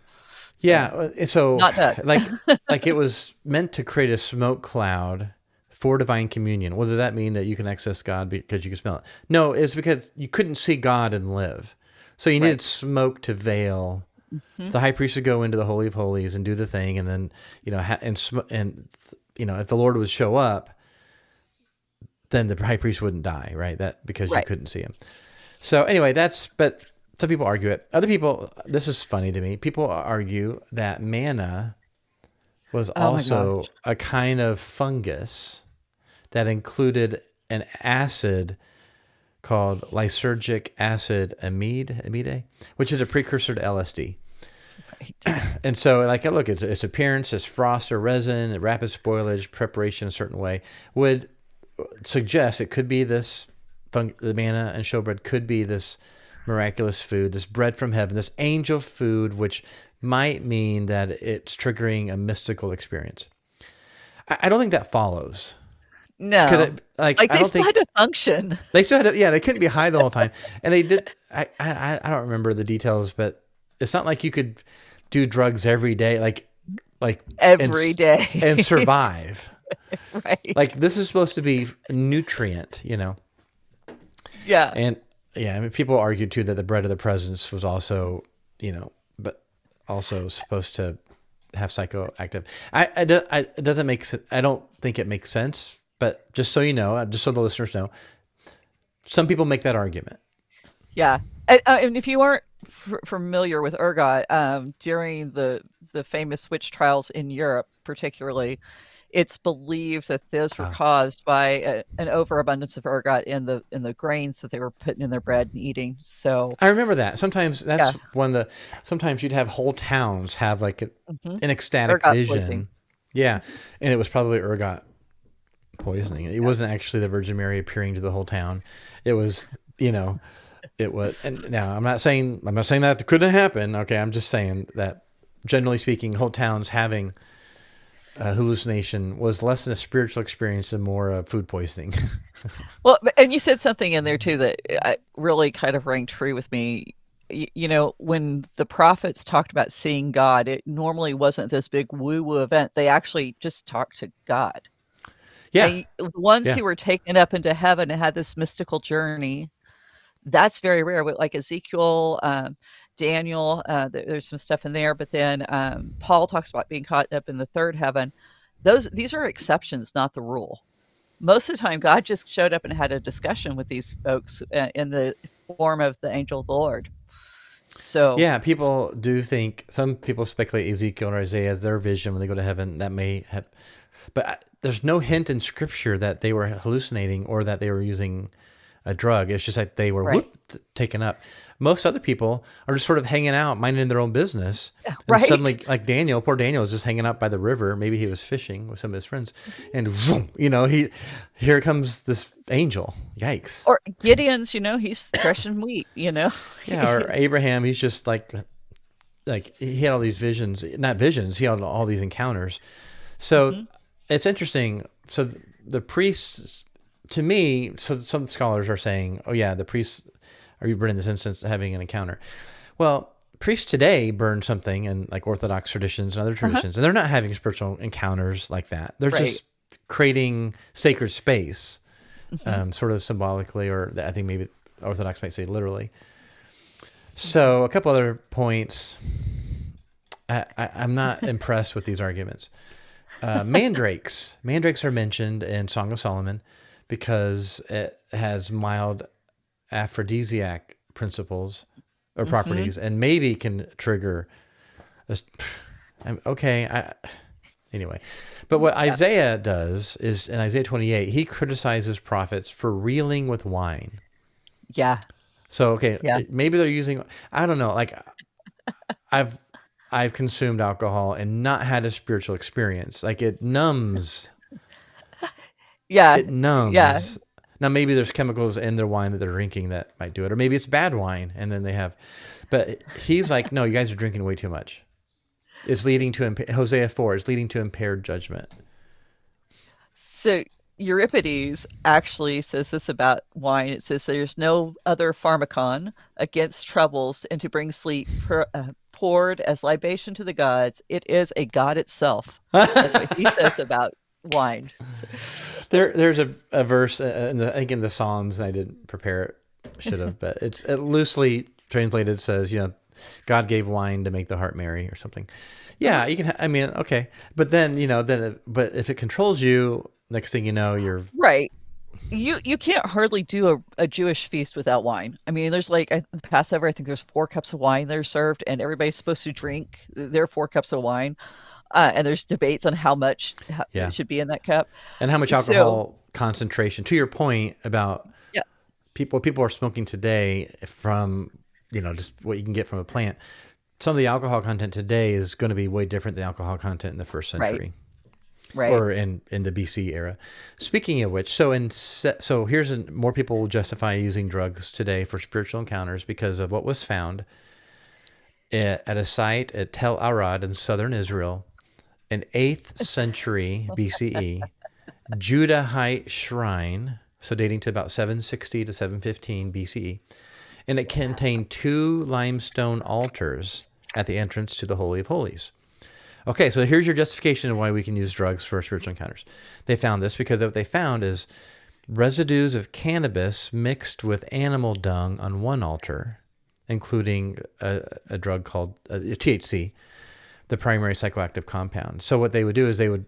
So not bad. like it was meant to create a smoke cloud for divine communion. Well, does that mean that you can access God because you can smell it? No, it's because you couldn't see God and live. So you needed smoke to veil. The high priest would go into the Holy of Holies and do the thing, and then if the Lord would show up, then the high priest wouldn't die, right? Because you couldn't see him. So anyway, but some people argue it. Other people, this is funny to me. People argue that manna was also a kind of fungus that included an acid called lysergic acid amide, which is a precursor to LSD. Right. And so, look, its appearance as frost or resin, rapid spoilage, preparation a certain way would suggest it could be this the manna and showbread could be this miraculous food, this bread from heaven, this angel food, which might mean that it's triggering a mystical experience. I don't think that follows. No, they still had to function. They still had to, they couldn't be high the whole time, and they did. I don't remember the details, but it's not like you could do drugs every day, like every day and survive. Right. Like, this is supposed to be a nutrient, Yeah. And people argue too that the bread of the presence was also, but also supposed to have psychoactive. It doesn't make sense. I don't think it makes sense. But just so you know, just so the listeners know, some people make that argument. Yeah, and if you aren't familiar with ergot, during the famous witch trials in Europe, particularly, it's believed that those were caused by an overabundance of ergot in the grains that they were putting in their bread and eating. So I remember that. Sometimes that's sometimes you'd have whole towns have like an ecstatic ergot vision. poisoning. Yeah, and it was probably ergot poisoning. It wasn't actually the Virgin Mary appearing to the whole town. It was, it was. And now I'm not saying that couldn't happen. Okay, I'm just saying that generally speaking, whole towns having hallucination was less than a spiritual experience and more food poisoning. Well, and you said something in there too that really kind of rang true with me. When the prophets talked about seeing God, it normally wasn't this big woo-woo event. They actually just talked to God. Yeah. The ones Yeah. who were taken up into heaven and had this mystical journey, that's very rare. Like Ezekiel, Daniel, there's some stuff in there. But then Paul talks about being caught up in the third heaven. These are exceptions, not the rule. Most of the time, God just showed up and had a discussion with these folks in the form of the angel of the Lord. So yeah, people do think, some people speculate Ezekiel or Isaiah as their vision when they go to heaven. That may have, but there's no hint in Scripture that they were hallucinating or that they were using a drug. It's just like they were taken up. Most other people are just sort of hanging out, minding their own business. And suddenly, like Daniel, poor Daniel was just hanging out by the river. Maybe he was fishing with some of his friends. And, here comes this angel. Yikes. Or Gideon's, he's threshing wheat, Yeah, or Abraham, he's just like he had all these visions. Not visions, he had all these encounters. So it's interesting. So the priests, to me, so some scholars are saying, oh yeah, the priests are burning this incense having an encounter. Well, priests today burn something in like Orthodox traditions and other traditions, and they're not having spiritual encounters like that. They're just creating sacred space, sort of symbolically, or I think maybe Orthodox might say literally. So a couple other points. I'm not impressed with these arguments. Mandrakes are mentioned in Song of Solomon because it has mild aphrodisiac principles or properties, and maybe can trigger anyway. But what Isaiah does is, in Isaiah 28, he criticizes prophets for reeling with wine. Yeah. So maybe they're using, I don't know, like I've consumed alcohol and not had a spiritual experience. Like it numbs. Yeah. It numbs. Yeah. Now, maybe there's chemicals in their wine that they're drinking that might do it. Or maybe it's bad wine, and then they have... But he's like, no, you guys are drinking way too much. It's leading to... Hosea 4 is leading to impaired judgment. So Euripides actually says this about wine. It says, there's no other pharmacon against troubles and to bring sleep poured as libation to the gods. It is a god itself. That's what he says about wine. There's a verse I think in the Psalms, and I didn't prepare it, should have, but it loosely translated says, God gave wine to make the heart merry or something. Yeah, you can. Okay, but then but if it controls you, next thing you know, you're right. You can't hardly do a Jewish feast without wine. There's like the Passover. I think there's 4 cups of wine that are served, and everybody's supposed to drink their 4 cups of wine. And there's debates on how much should be in that cup. And how much alcohol concentration. To your point about people are smoking today from, just what you can get from a plant. Some of the alcohol content today is going to be way different than alcohol content in the first century. Right. Or in the BC era. Speaking of which, so here's more people will justify using drugs today for spiritual encounters because of what was found at a site at Tel Arad in southern Israel. An 8th century BCE Judahite shrine, so dating to about 760 to 715 BCE, and it contained 2 limestone altars at the entrance to the Holy of Holies. Okay, so here's your justification of why we can use drugs for spiritual encounters. They found this because what they found is residues of cannabis mixed with animal dung on one altar, including a drug called THC, the primary psychoactive compound. So what they would do is they would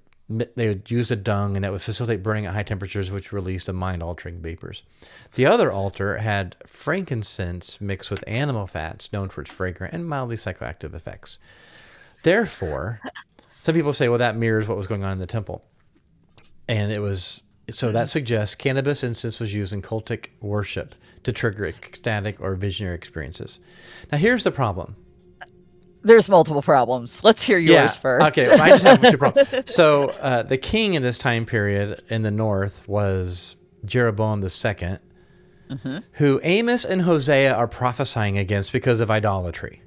use the dung, and that would facilitate burning at high temperatures, which released the mind-altering vapors. The other altar had frankincense mixed with animal fats, known for its fragrant and mildly psychoactive effects. Therefore, some people say, well, that mirrors what was going on in the temple. And that suggests cannabis incense was used in cultic worship to trigger ecstatic or visionary experiences. Now, here's the problem. There's multiple problems. Let's hear yours first. Okay, I just have two problems. So the king in this time period in the north was Jeroboam II, who Amos and Hosea are prophesying against because of idolatry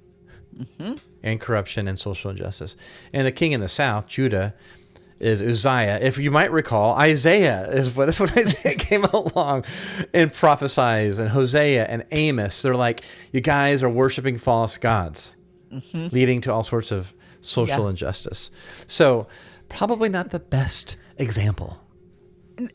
and corruption and social injustice. And the king in the south, Judah, is Uzziah. If you might recall, Isaiah that's when Isaiah came along and prophesies, and Hosea and Amos, they're like, you guys are worshiping false gods, leading to all sorts of social injustice. So probably not the best example.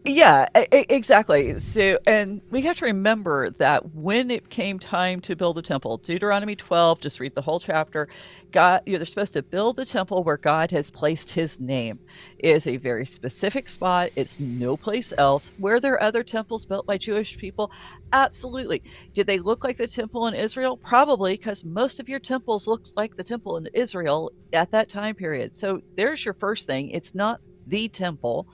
Yeah, exactly. So, and we have to remember that when it came time to build the temple, Deuteronomy 12, just read the whole chapter, God, they're supposed to build the temple where God has placed his name. It is a very specific spot. It's no place else. Were there other temples built by Jewish people? Absolutely. Did they look like the temple in Israel? Probably, because most of your temples looked like the temple in Israel at that time period. So there's your first thing. It's not the temple.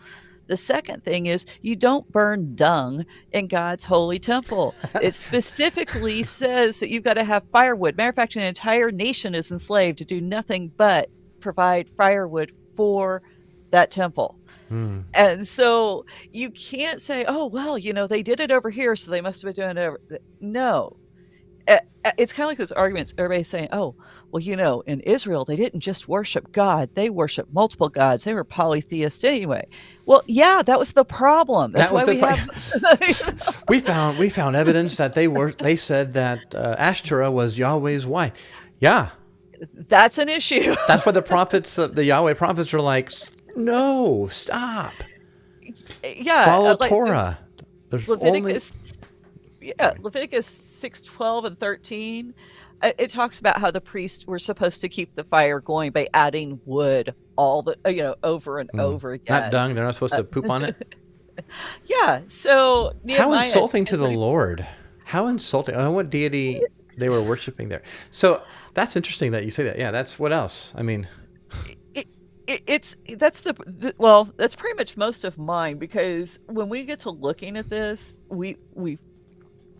The second thing is you don't burn dung in God's holy temple. It specifically says that you've got to have firewood. Matter of fact, an entire nation is enslaved to do nothing but provide firewood for that temple. And so you can't say, oh, well, they did it over here, so they must have been doing it over. No. It's kind of like those arguments. Everybody's saying, oh, well, in Israel, they didn't just worship God. They worshiped multiple gods. They were polytheists anyway. Well, yeah, that was the problem. That's why we have... we found evidence that they said that Ashtoreth was Yahweh's wife. Yeah. That's an issue. That's why the prophets, the Yahweh prophets are like, no, stop. Yeah. Follow Torah. There's Leviticus... Yeah, Leviticus 6:12 and 13. It talks about how the priests were supposed to keep the fire going by adding wood over and over again. Not dung. They're not supposed to poop on it. Yeah. So how insulting to the Lord. How insulting. I don't know what deity they were worshiping there. So that's interesting that you say that. Yeah. That's what else. I mean. That's pretty much most of mine, because when we get to looking at this,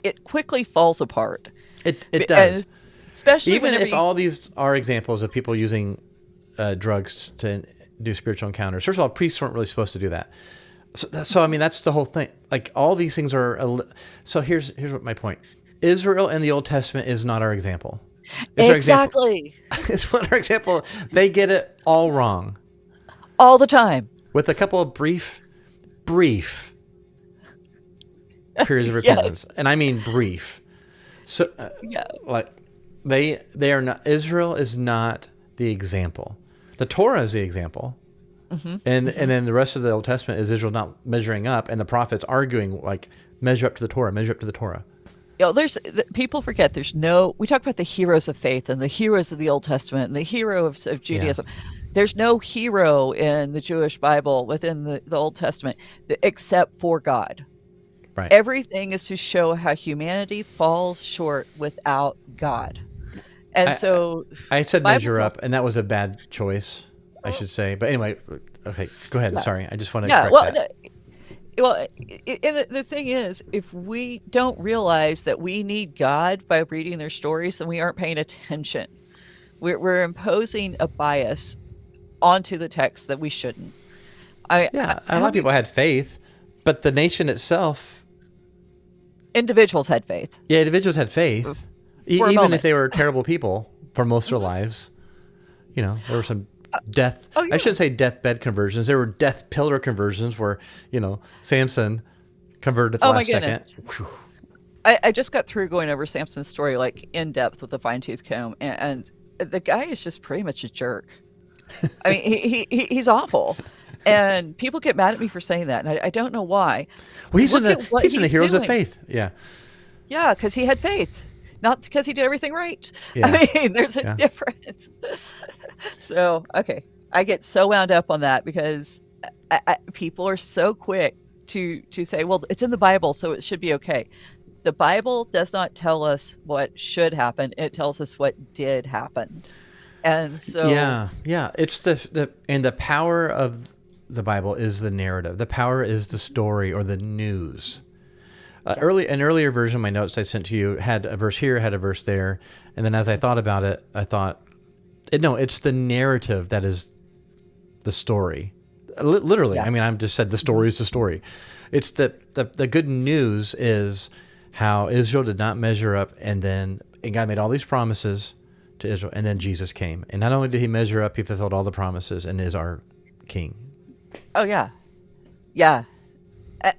it quickly falls apart. It does. Especially even if all these are examples of people using drugs to do spiritual encounters. First of all, priests weren't really supposed to do that. So I mean, that's the whole thing. Like, all these things are. So here's what my point. Israel in the Old Testament is not our example. Exactly. It's not our example. They get it all wrong. All the time. With a couple of brief periods of repentance. And I mean brief. So like they are not. Israel is not the example. The Torah is the example. And then the rest of the Old Testament is Israel not measuring up, and the prophets arguing, like, measure up to the Torah. People forget we talk about the heroes of faith and the heroes of the Old Testament and the hero of Judaism. Yeah. There's no hero in the Jewish Bible within the Old Testament except for God. Right. Everything is to show how humanity falls short without God. And I said measure up, and that was a bad choice, I should say. But anyway, okay, go ahead. Yeah. Sorry, I just want to correct that. The thing is, if we don't realize that we need God by reading their stories, then we aren't paying attention. We're imposing a bias onto the text that we shouldn't. A lot of people had faith, but the nation itself... Individuals had faith. Yeah, individuals had faith. Even if they were terrible people for most of their lives. There were some death... I shouldn't say deathbed conversions. There were death pillar conversions where, Samson converted at the last second. I just got through going over Samson's story, like, in depth with a fine-tooth comb, and the guy is just pretty much a jerk. I mean, he's awful. And people get mad at me for saying that, and I don't know why. Well, he's in the heroes of faith. Yeah. Yeah, because he had faith, not because he did everything right. Yeah. I mean, there's a difference. So, okay, I get so wound up on that because people are so quick to say, well, it's in the Bible, so it should be okay. The Bible does not tell us what should happen. It tells us what did happen. And so... Yeah. It's the power of the Bible is the narrative. The power is the story or the news. An earlier version of my notes I sent to you had a verse here, had a verse there. And then as I thought about it, I thought No, it's the narrative that is the story. Literally, Yeah. I mean, I'm just said the story is the story. It's the good news is how Israel did not measure up, and God made all these promises to Israel, and then Jesus came. And not only did he measure up, he fulfilled all the promises and is our king. Oh yeah. Yeah.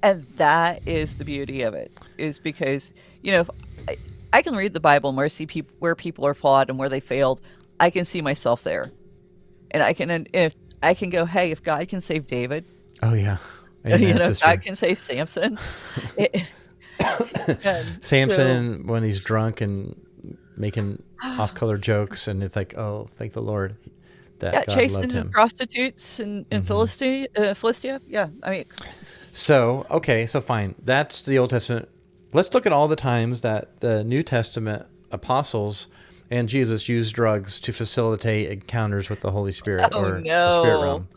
And that is the beauty of it, is because, if I can read the Bible and where people are flawed and where they failed, I can see myself there. And if I can go, hey, if God can save David, Oh yeah. Amen, God sister. can save Samson. And Samson, when he's drunk and making off-color jokes, and it's like, oh, thank the Lord that God chasing loved the him. prostitutes in Philistia. Yeah, I mean, So, okay, so fine. That's the Old Testament. Let's look at all the times that the New Testament apostles and Jesus used drugs to facilitate encounters with the Holy Spirit oh or the spirit no, realm.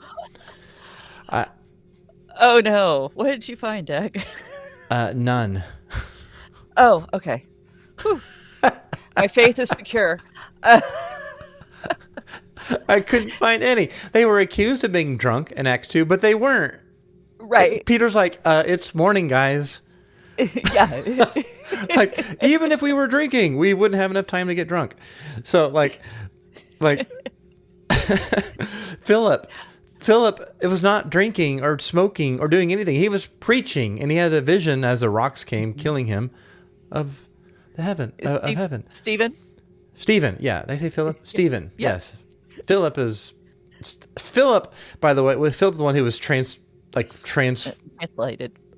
oh no, what did you find, Doug? None. Oh, okay. Whew. My faith is secure. I couldn't find any. They were accused of being drunk in Acts 2, but they weren't. Right. Peter's like, it's morning, guys. Yeah. Like, even if we were drinking, we wouldn't have enough time to get drunk. So, like Philip, it was not drinking or smoking or doing anything. He was preaching, and he had a vision as the rocks came, killing him, of the heaven, of heaven. Stephen, yeah. Did I say Philip? Stephen, Yeah. yes. Philip, by the way, was Philip the one who was Translated.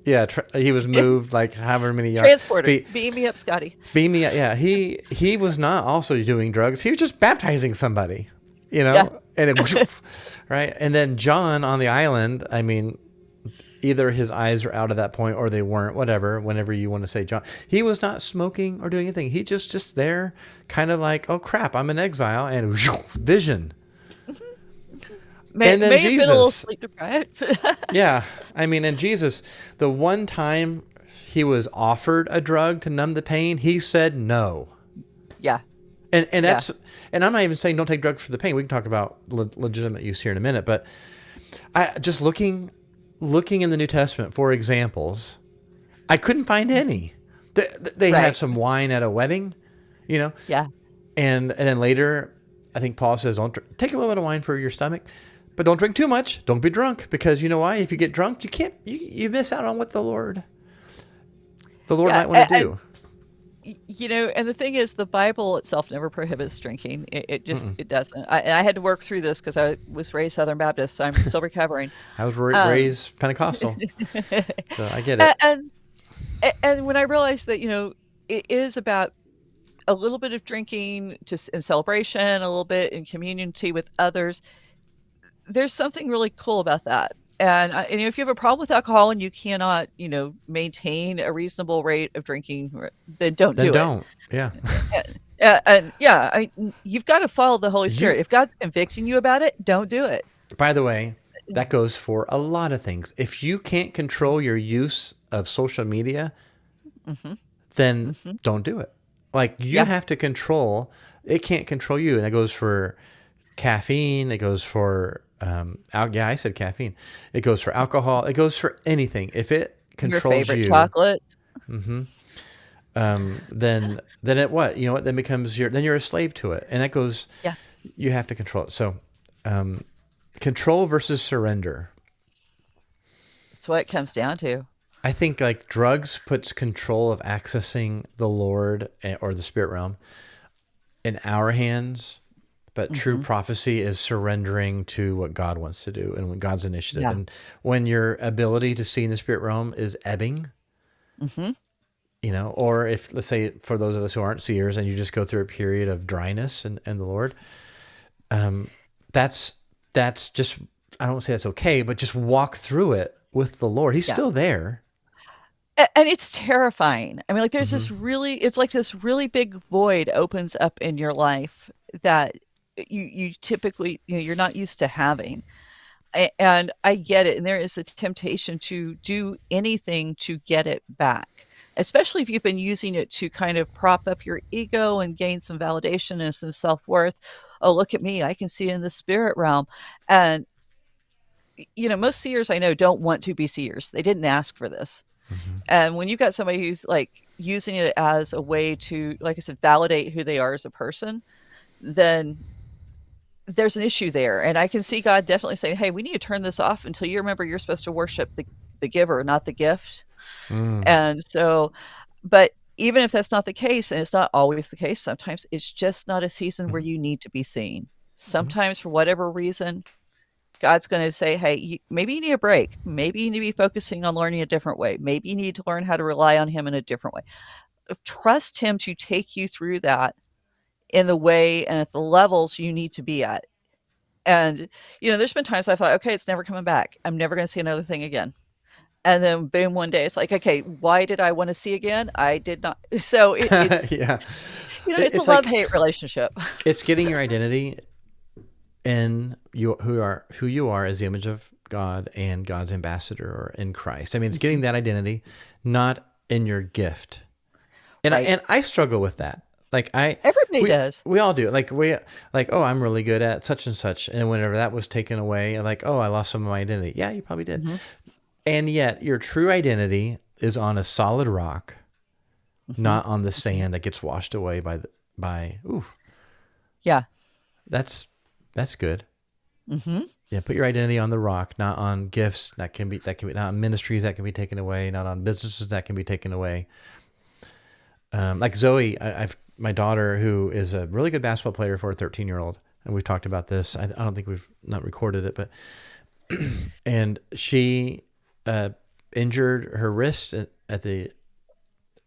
Yeah, he was moved like however many yards. Transporter. Beam me up, Scotty. Beam me up. Yeah, he was not also doing drugs. He was just baptizing somebody, Yeah. and it, right. And then John on the island. I mean, either his eyes are out at that point or they weren't. Whatever. Whenever you want to say John, he was not smoking or doing anything. He just there, kind of like, oh crap, I'm in exile, and vision. And then may have been a little Jesus. sleep deprived. Yeah. I mean, and Jesus, the one time he was offered a drug to numb the pain, he said no. Yeah. And that's, and I'm not even saying don't take drugs for the pain. We can talk about legitimate use here in a minute, but I just looking in the New Testament for examples, I couldn't find any. They Right. had some wine at a wedding, Yeah. and then later, I think Paul says, take a little bit of wine for your stomach, but don't drink too much. Don't be drunk, because you know why? If you get drunk, you miss out on what the Lord might want to do. And the thing is, the Bible itself never prohibits drinking. It doesn't. I had to work through this because I was raised Southern Baptist, so I'm still recovering. I was raised Pentecostal, so I get it. And when I realized that, it is about a little bit of drinking in celebration, a little bit in community with others, there's something really cool about that. And if you have a problem with alcohol and you cannot, maintain a reasonable rate of drinking, then don't do it. Yeah. You've got to follow the Holy Spirit. If God's convicting you about it, don't do it. By the way, that goes for a lot of things. If you can't control your use of social media, then don't do it. Like, you have to control. It can't control you, and that goes for caffeine. It goes for I said caffeine. It goes for alcohol. It goes for anything. If it controls your favorite you, chocolate. then it what? You know what? Then becomes then you're a slave to it, and that goes. Yeah. You have to control it. So, control versus surrender. That's what it comes down to. I think like drugs puts control of accessing the Lord or the spirit realm in our hands, but true prophecy is surrendering to what God wants to do and God's initiative. Yeah. And when your ability to see in the spirit realm is ebbing, or if, let's say, for those of us who aren't seers and you just go through a period of dryness and the Lord, that's just, I don't say that's okay, but just walk through it with the Lord. He's still there. And it's terrifying. I mean, like there's it's like this really big void opens up in your life that you typically, you're not used to having. And I get it. And there is a temptation to do anything to get it back, especially if you've been using it to kind of prop up your ego and gain some validation and some self-worth. oh, look at me, I can see in the spirit realm. And most seers I know don't want to be seers. They didn't ask for this. Mm-hmm. And when you've got somebody who's like using it as a way to, like I said, validate who they are as a person, then there's an issue there. And I can see God definitely saying, hey, we need to turn this off until you remember you're supposed to worship the giver, not the gift. And so, but even if that's not the case, and it's not always the case, sometimes it's just not a season where you need to be seen. Sometimes, for whatever reason, God's going to say, hey, maybe you need a break. Maybe you need to be focusing on learning a different way. Maybe you need to learn how to rely on him in a different way. Trust him to take you through that in the way and at the levels you need to be at. And, there's been times I thought, okay, it's never coming back. I'm never going to see another thing again. And then boom, one day it's like, okay, why did I want to see again? I did not. So it's, Yeah. it's a It's like- love-hate relationship. It's getting your identity in who you are as the image of God and God's ambassador, or in Christ. I mean, it's getting that identity, not in your gift. And Right. I struggle with that. Like Everybody does. We all do. Like oh, I'm really good at such and such. And whenever that was taken away, like, oh, I lost some of my identity. Yeah, you probably did. And yet your true identity is on a solid rock, not on the sand that gets washed away by Yeah. That's good. Yeah, put your identity on the rock, not on gifts that can be not on ministries that can be taken away, not on businesses that can be taken away. Like Zoe, my daughter, who is a really good basketball player for a 13-year-old, and we've talked about this. I don't think we've not recorded it, but and she injured her wrist at the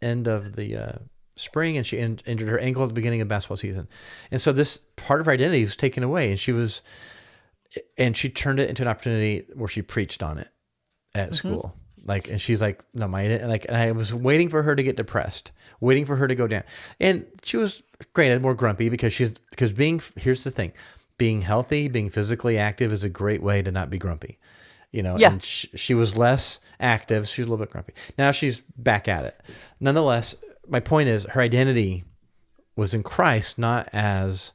end of the spring, and she injured her ankle at the beginning of basketball season. And so this part of her identity was taken away, and she turned it into an opportunity where she preached on it at school. Like, and she's like, no, and I was waiting for her to get depressed, waiting for her to go down. And she was, granted, more grumpy because here's the thing, being healthy, being physically active is a great way to not be grumpy, Yeah. and she was less active. She was a little bit grumpy. Now she's back at it. Nonetheless, my point is her identity was in Christ, not as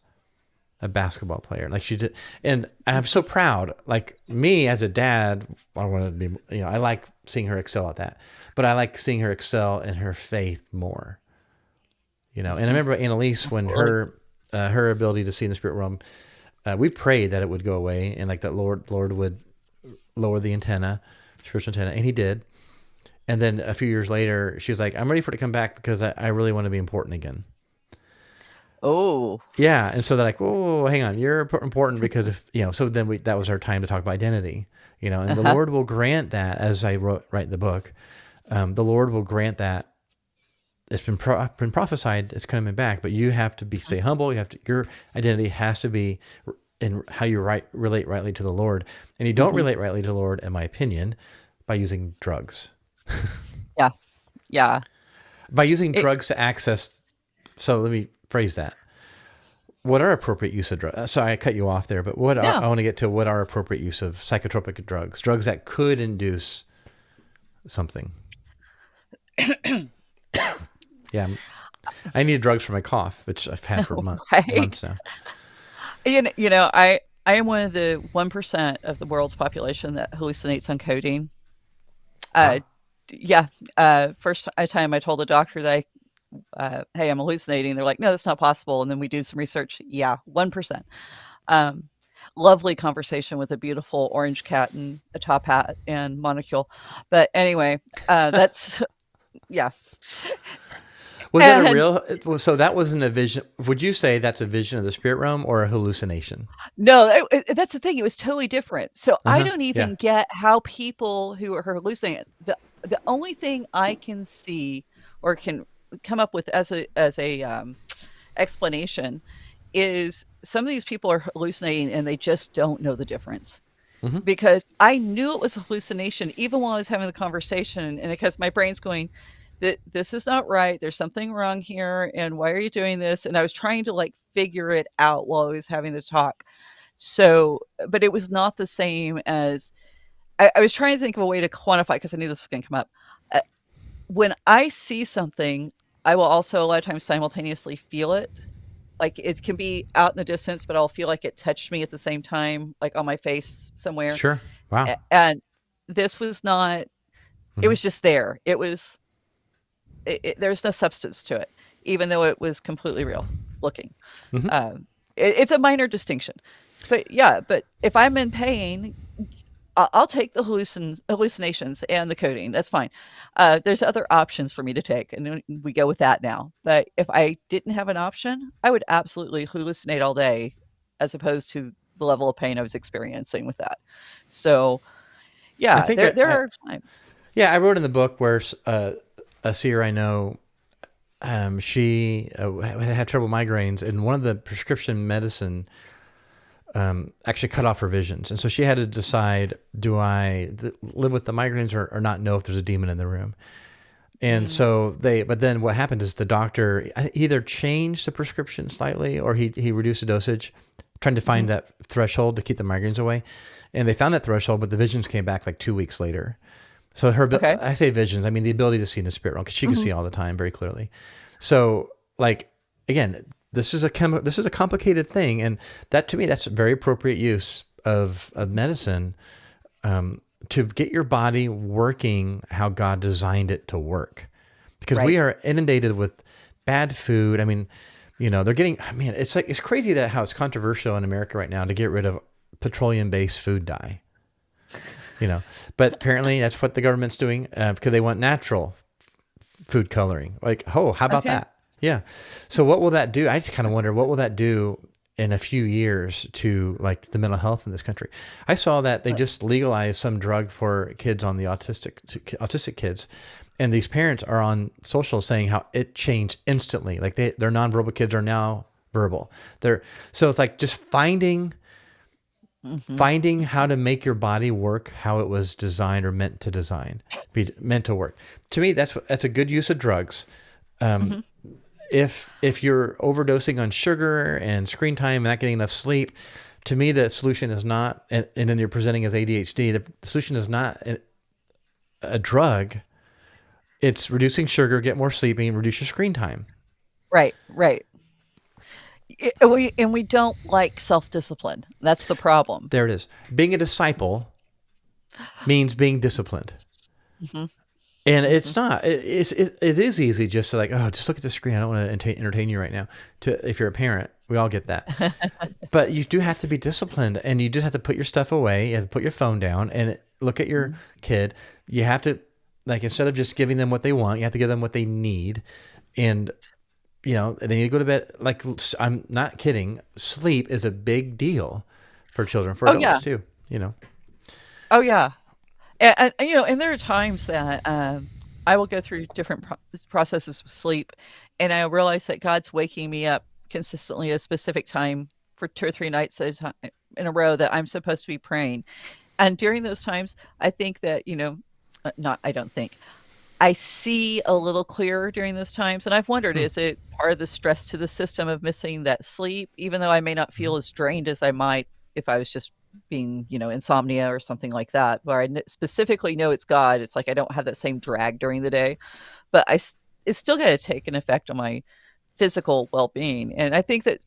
a basketball player. Like she did. And I'm so proud, like me as a dad, I want to be, I like seeing her excel at that, but I like seeing her excel in her faith more, and I remember Annalise, when her ability to see in the spirit realm, we prayed that it would go away, and like that Lord would lower the spiritual antenna, and he did. And then a few years later, she was like, I'm ready for it to come back because I really want to be important again. Oh. Yeah. And so they're like, whoa, hang on, you're important because so then that was our time to talk about identity, and the Lord will grant that, as I write the book, the Lord will grant that. It's been prophesied, it's coming back, but you have to stay humble. Your identity has to be in how you relate rightly to the Lord. And you don't relate rightly to the Lord, in my opinion, by using drugs. Yeah. Yeah. By using drugs to access. So let me phrase that. What are appropriate use of drugs? Sorry, I cut you off there, but I want to get to what are appropriate use of psychotropic drugs that could induce something. Yeah. I need drugs for my cough, which I've had for months now. I am one of the 1% of the world's population that hallucinates on codeine. Wow. Yeah. First time I told the doctor that hey, I'm hallucinating. They're like, no, that's not possible. And then we do some research. Yeah, 1%. Lovely conversation with a beautiful orange cat in a top hat and monocule. But anyway, that's, yeah. Was that a real? So that wasn't a vision. Would you say that's a vision of the spirit realm or a hallucination? No, that's the thing. It was totally different. So I don't even get how people who are hallucinating. The only thing I can see or can come up with as a explanation is some of these people are hallucinating and they just don't know the difference. Because I knew it was a hallucination even while I was having the conversation, and because my brain's going, this is not right, there's something wrong here, and why are you doing this? And I was trying to figure it out while I was having the talk. So, but it was not the same as I was trying to think of a way to quantify, because I knew this was going to come up. When I see something, I will also a lot of times simultaneously feel it. like it can be out in the distance, but I'll feel like it touched me at the same time, like on my face somewhere. Sure. Wow. And this was not, it Mhm. was just there. It was, there's no substance to it, even though it was completely real looking. Mhm. It's a minor distinction. But yeah, but if I'm in pain, I'll take the hallucinations and the codeine. That's fine. There's other options for me to take, and we go with that now. But if I didn't have an option, I would absolutely hallucinate all day, as opposed to the level of pain I was experiencing with that. So I yeah, think there are times. yeah, I wrote in the book where a seer I know, she had trouble migraines, and one of the prescription medicine actually cut off her visions. And so she had to decide, do I live with the migraines or not know if there's a demon in the room? And so but then what happened is the doctor either changed the prescription slightly or he reduced the dosage, trying to find that threshold to keep the migraines away. And they found that threshold, but the visions came back like 2 weeks later. So Okay. I say visions, I mean the ability to see in the spirit realm, because she can see all the time very clearly. So like, again, this is a complicated thing. And that, to me, that's very appropriate use of medicine, to get your body working how God designed it to work. Because we Right. are inundated with bad food. I mean, they're getting, I mean, it's crazy that how it's controversial in America right now to get rid of petroleum-based food dye, but apparently that's what the government's doing, because they want natural food coloring. Like, oh, how about Okay. that? Yeah. So what will that do? I just kind of wonder, what will that do in a few years to like the mental health in this country? I saw that they just legalized some drug for kids on the autistic kids. And these parents are on social saying how it changed instantly. Like their nonverbal kids are now verbal. So it's like just finding how to make your body work how it was designed or meant to work. To me, that's a good use of drugs. If you're overdosing on sugar and screen time and not getting enough sleep, to me the solution is not, and then you're presenting as ADHD, the solution is not a drug. It's reducing sugar, get more sleeping, reduce your screen time. Right. Right. We don't like self-discipline. That's the problem. There it is. Being a disciple means being disciplined. And it's not. It is easy just to like, oh, just look at the screen. I don't want to entertain you right now. If you're a parent, we all get that. But you do have to be disciplined, and you just have to put your stuff away. You have to put your phone down and look at your kid. You have to, like, instead of just giving them what they want, you have to give them what they need. And they need to go to bed. Like, I'm not kidding. Sleep is a big deal for children, for Oh yeah. adults too. Oh yeah. And there are times that I will go through different processes with sleep, and I realize that God's waking me up consistently at a specific time for 2 or 3 nights at a time in a row that I'm supposed to be praying. And during those times, I think that not I don't think I see a little clearer during those times. And I've wondered, is it part of the stress to the system of missing that sleep, even though I may not feel as drained as I might if I was just being, insomnia or something like that, where I specifically know it's God. It's like I don't have that same drag during the day, but it's still going to take an effect on my physical well-being. And I think that,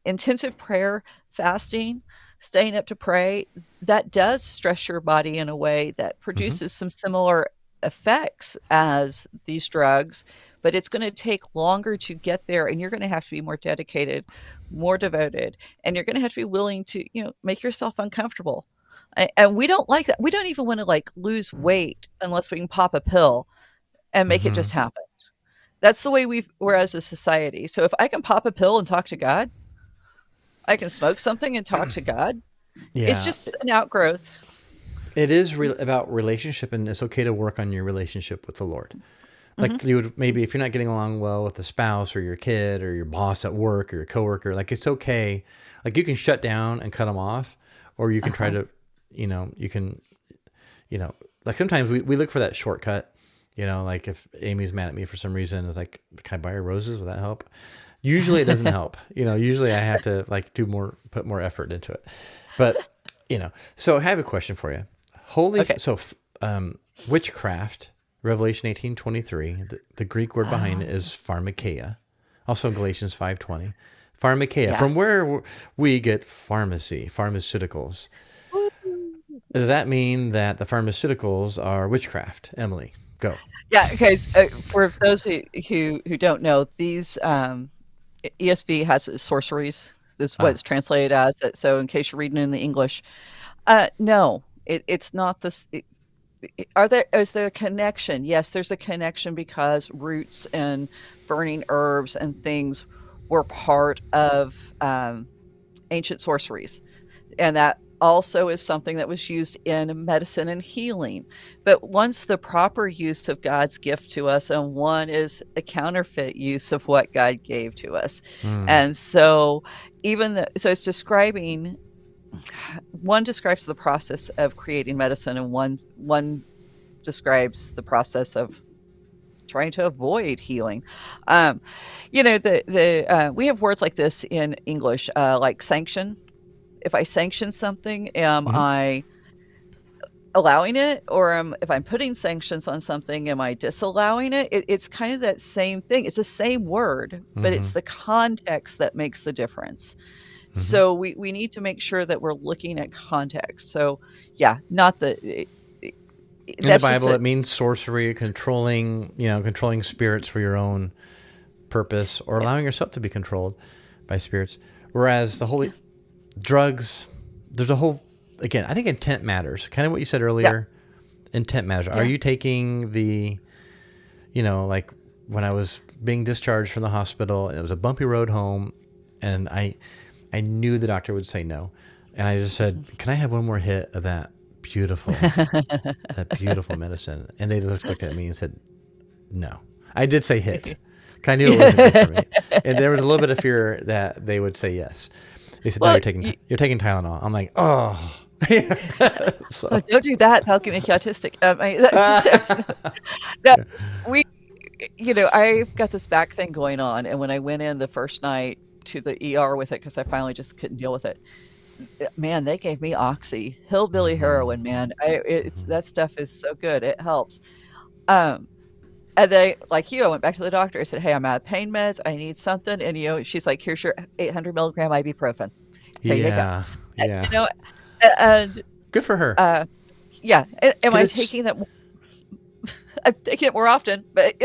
intensive prayer, fasting, staying up to pray, that does stress your body in a way that produces some similar effects as these drugs, but it's going to take longer to get there, and you're going to have to be more dedicated, more devoted, and you're going to have to be willing to make yourself uncomfortable. And we don't like that. We don't even want to like lose weight unless we can pop a pill and make it just happen. That's the way we're as a society. So if I can pop a pill and talk to God, I can smoke something and talk to God. It's Yeah. just an outgrowth. It is about relationship, and it's okay to work on your relationship with the Lord. Like you would maybe, if you're not getting along well with the spouse or your kid or your boss at work or your coworker, like it's okay. Like you can shut down and cut them off, or you can try to, like sometimes we look for that shortcut, like if Amy's mad at me for some reason, it's like, can I buy her roses? Will that help? Usually it doesn't help. Usually I have to like put more effort into it. But, so I have a question for you. Okay. Witchcraft, Revelation 18:23, the Greek word behind it is pharmakeia. Also Galatians 5:20. Pharmakeia, Yeah. from where we get pharmaceuticals. Does that mean that the pharmaceuticals are witchcraft? Emily, go. Yeah. Okay. For those who don't know, these ESV has sorceries. This is what Ah, it's translated as. So in case you're reading in the English, no, it's not this. Is there a connection? Yes, there's a connection because roots and burning herbs and things were part of ancient sorceries, and that also is something that was used in medicine and healing. But one's the proper use of God's gift to us, and one is a counterfeit use of what God gave to us. hmm. And so, so it's describing, one describes the process of creating medicine, and one describes the process of trying to avoid healing. Um, the we have words like this in English, like sanction. If I sanction something, am Hmm. I allowing it, or if I'm putting sanctions on something, am I disallowing it? It's kind of that same thing. It's the same word, but Hmm. it's the context that makes the difference. Hmm. So we need to make sure that we're looking at context. So yeah, not the In the that's just Bible, a it means sorcery, controlling spirits for your own purpose, or yeah, allowing yourself to be controlled by spirits. Whereas the yeah, holy drugs, there's a whole, again, I think intent matters. Kind of what you said yeah, earlier, intent matters. Are yeah. you taking like when I was being discharged from the hospital and it was a bumpy road home, and I knew the doctor would say no. And I just said, can I have one more hit of beautiful, that beautiful medicine? And they looked at me and said, no. I did say hit. 'Cause I knew it wasn't good for me. And there was a little bit of fear that they would say yes. They said, no, Well, you're taking Tylenol. I'm like, oh. oh, So, don't do that. That'll get me autistic. No, we, I've got this back thing going on, and when I went in the first night to the ER with it, because I finally just couldn't deal with it, man, they gave me oxy, hillbilly mhm, heroin, man. It's mhm. that stuff is so good. It helps. Um, and they, like you, I went back to the doctor. I said, "Hey, I'm out of pain meds. I need something." And she's like, "Here's your 800 milligram ibuprofen. Here you go." Yeah, yeah. You know, and Good for her. uh, yeah. Am 'Cause I it's taking that? I'm taking it more often, but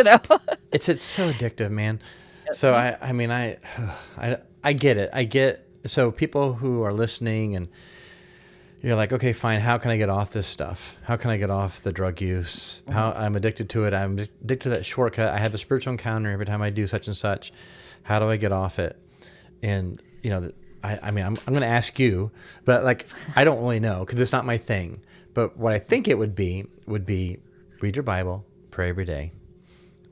it's so addictive, man. So I mean I get it. So people who are listening and you're like, okay, fine. How can I get off this stuff? How can I get off the drug use? How I'm addicted to it. I'm addicted to that shortcut. I have the spiritual encounter every time I do such and such. How do I get off it? And I mean, I'm going to ask you, but like, I don't really know because it's not my thing. But what I think it would be read your Bible, pray every day,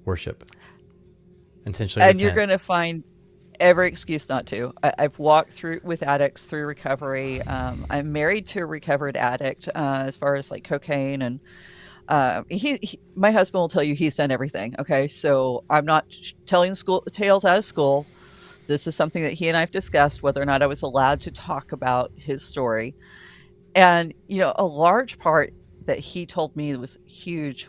worship, intentionally and you're repent. going to find every excuse not to. I've walked through with addicts through recovery. I'm married to a recovered addict, as far as like cocaine, and my husband will tell you he's done everything. Okay, so I'm not telling school tales out of school. This is something that he and I've discussed, whether or not I was allowed to talk about his story. And a large part that he told me was huge.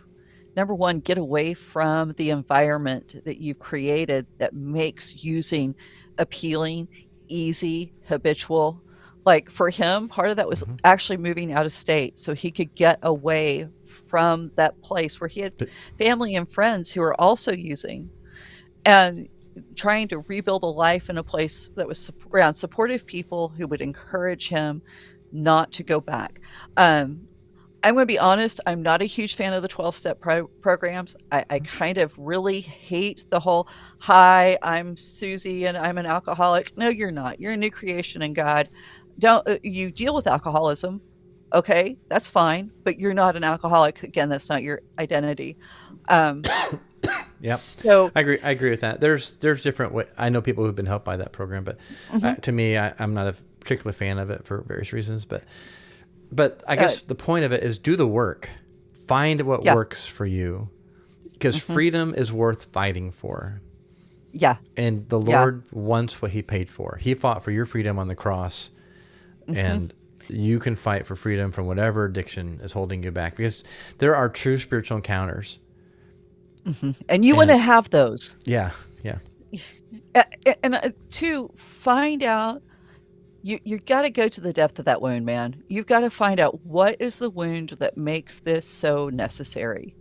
Number one, get away from the environment that you've created that makes using appealing, easy, habitual. Like for him, part of that was Hmm. actually moving out of state so he could get away from that place where he had family and friends who were also using, and trying to rebuild a life in a place that was around supportive people who would encourage him not to go back. Um, I'm going to be honest, I'm not a huge fan of the 12-step programs. I kind of really hate the whole, hi, I'm Susie and I'm an alcoholic. No, you're not. You're a new creation in God. Don't you deal with alcoholism. Okay, that's fine, but you're not an alcoholic. Again, that's not your identity. Um, Yep. so, I agree with that. There's different way. I know people who've been helped by that program, but mhm, to me, I'm not a particular fan of it for various reasons. But I uh, guess the point of it is do the work, find what yeah, works for you, because mhm, freedom is worth fighting for. yeah, And the yeah, Lord wants what He paid for. He fought for your freedom on the cross, mhm, and you can fight for freedom from whatever addiction is holding you back. Because there are true spiritual encounters, mhm. And you want and to have those. yeah, yeah. And to find out, you got to go to the depth of that wound, man. You've got to find out what is the wound that makes this so necessary.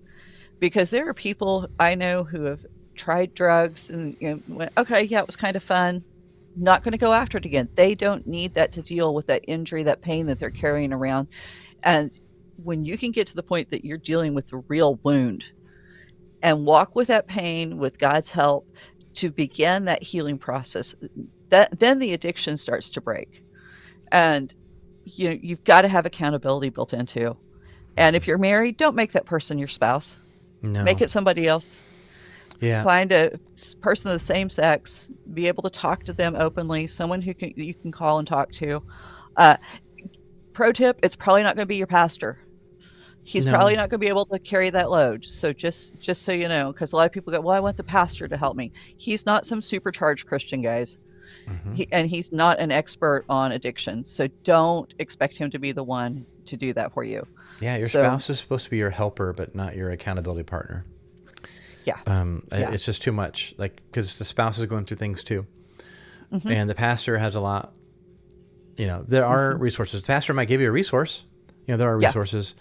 Because there are people I know who have tried drugs and went, okay, yeah, it was kind of fun. Not going to go after it again. They don't need that to deal with that injury, that pain that they're carrying around. And when you can get to the point that you're dealing with the real wound and walk with that pain with God's help to begin that healing process, then the addiction starts to break. And you've got to have accountability built into. And if you're married, don't make that person your spouse. No. Make it somebody else. Yeah. Find a person of the same sex, be able to talk to them openly, someone who you can call and talk to. Pro tip, it's probably not going to be your pastor. He's probably not going to be able to carry that load. So just so you know, because a lot of people go, well, I want the pastor to help me. He's not some supercharged Christian, guys. And he's not an expert on addiction. So don't expect him to be the one to do that for you. Yeah, your spouse is supposed to be your helper, but not your accountability partner. Yeah. It's just too much, like, because the spouse is going through things too. And the pastor has a lot, there are resources. The pastor might give you a resource. There are resources.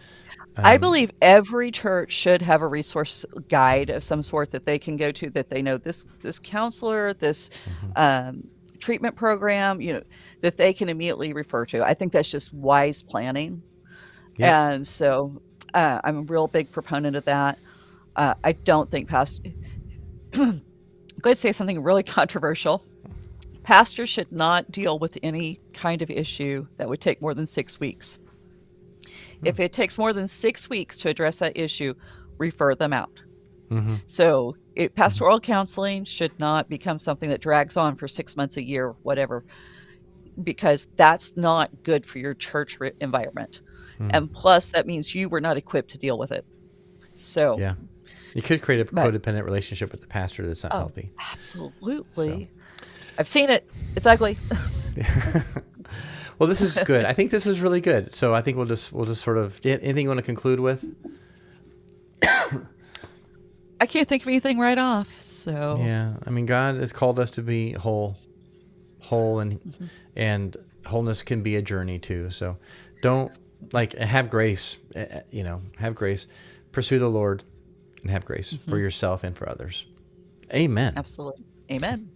I believe every church should have a resource guide of some sort that they can go to, that they know this counselor, this treatment program, that they can immediately refer to. I think that's just wise planning. Yeah. And so I'm a real big proponent of that. I don't think I'm going to say something really controversial. Pastors should not deal with any kind of issue that would take more than 6 weeks. If it takes more than 6 weeks to address that issue, refer them out. So pastoral counseling should not become something that drags on for 6 months, a year, whatever, because that's not good for your church environment. And plus, that means you were not equipped to deal with it. So yeah, you could create a codependent relationship with the pastor that's not healthy. Absolutely. So. I've seen it. It's ugly. Well, this is good. I think this is really good. So I think we'll just sort of, anything you want to conclude with? I can't think of anything right off. So yeah, I mean, God has called us to be whole, and wholeness can be a journey too. So don't have grace. Have grace. Pursue the Lord, and have grace for yourself and for others. Amen. Absolutely. Amen.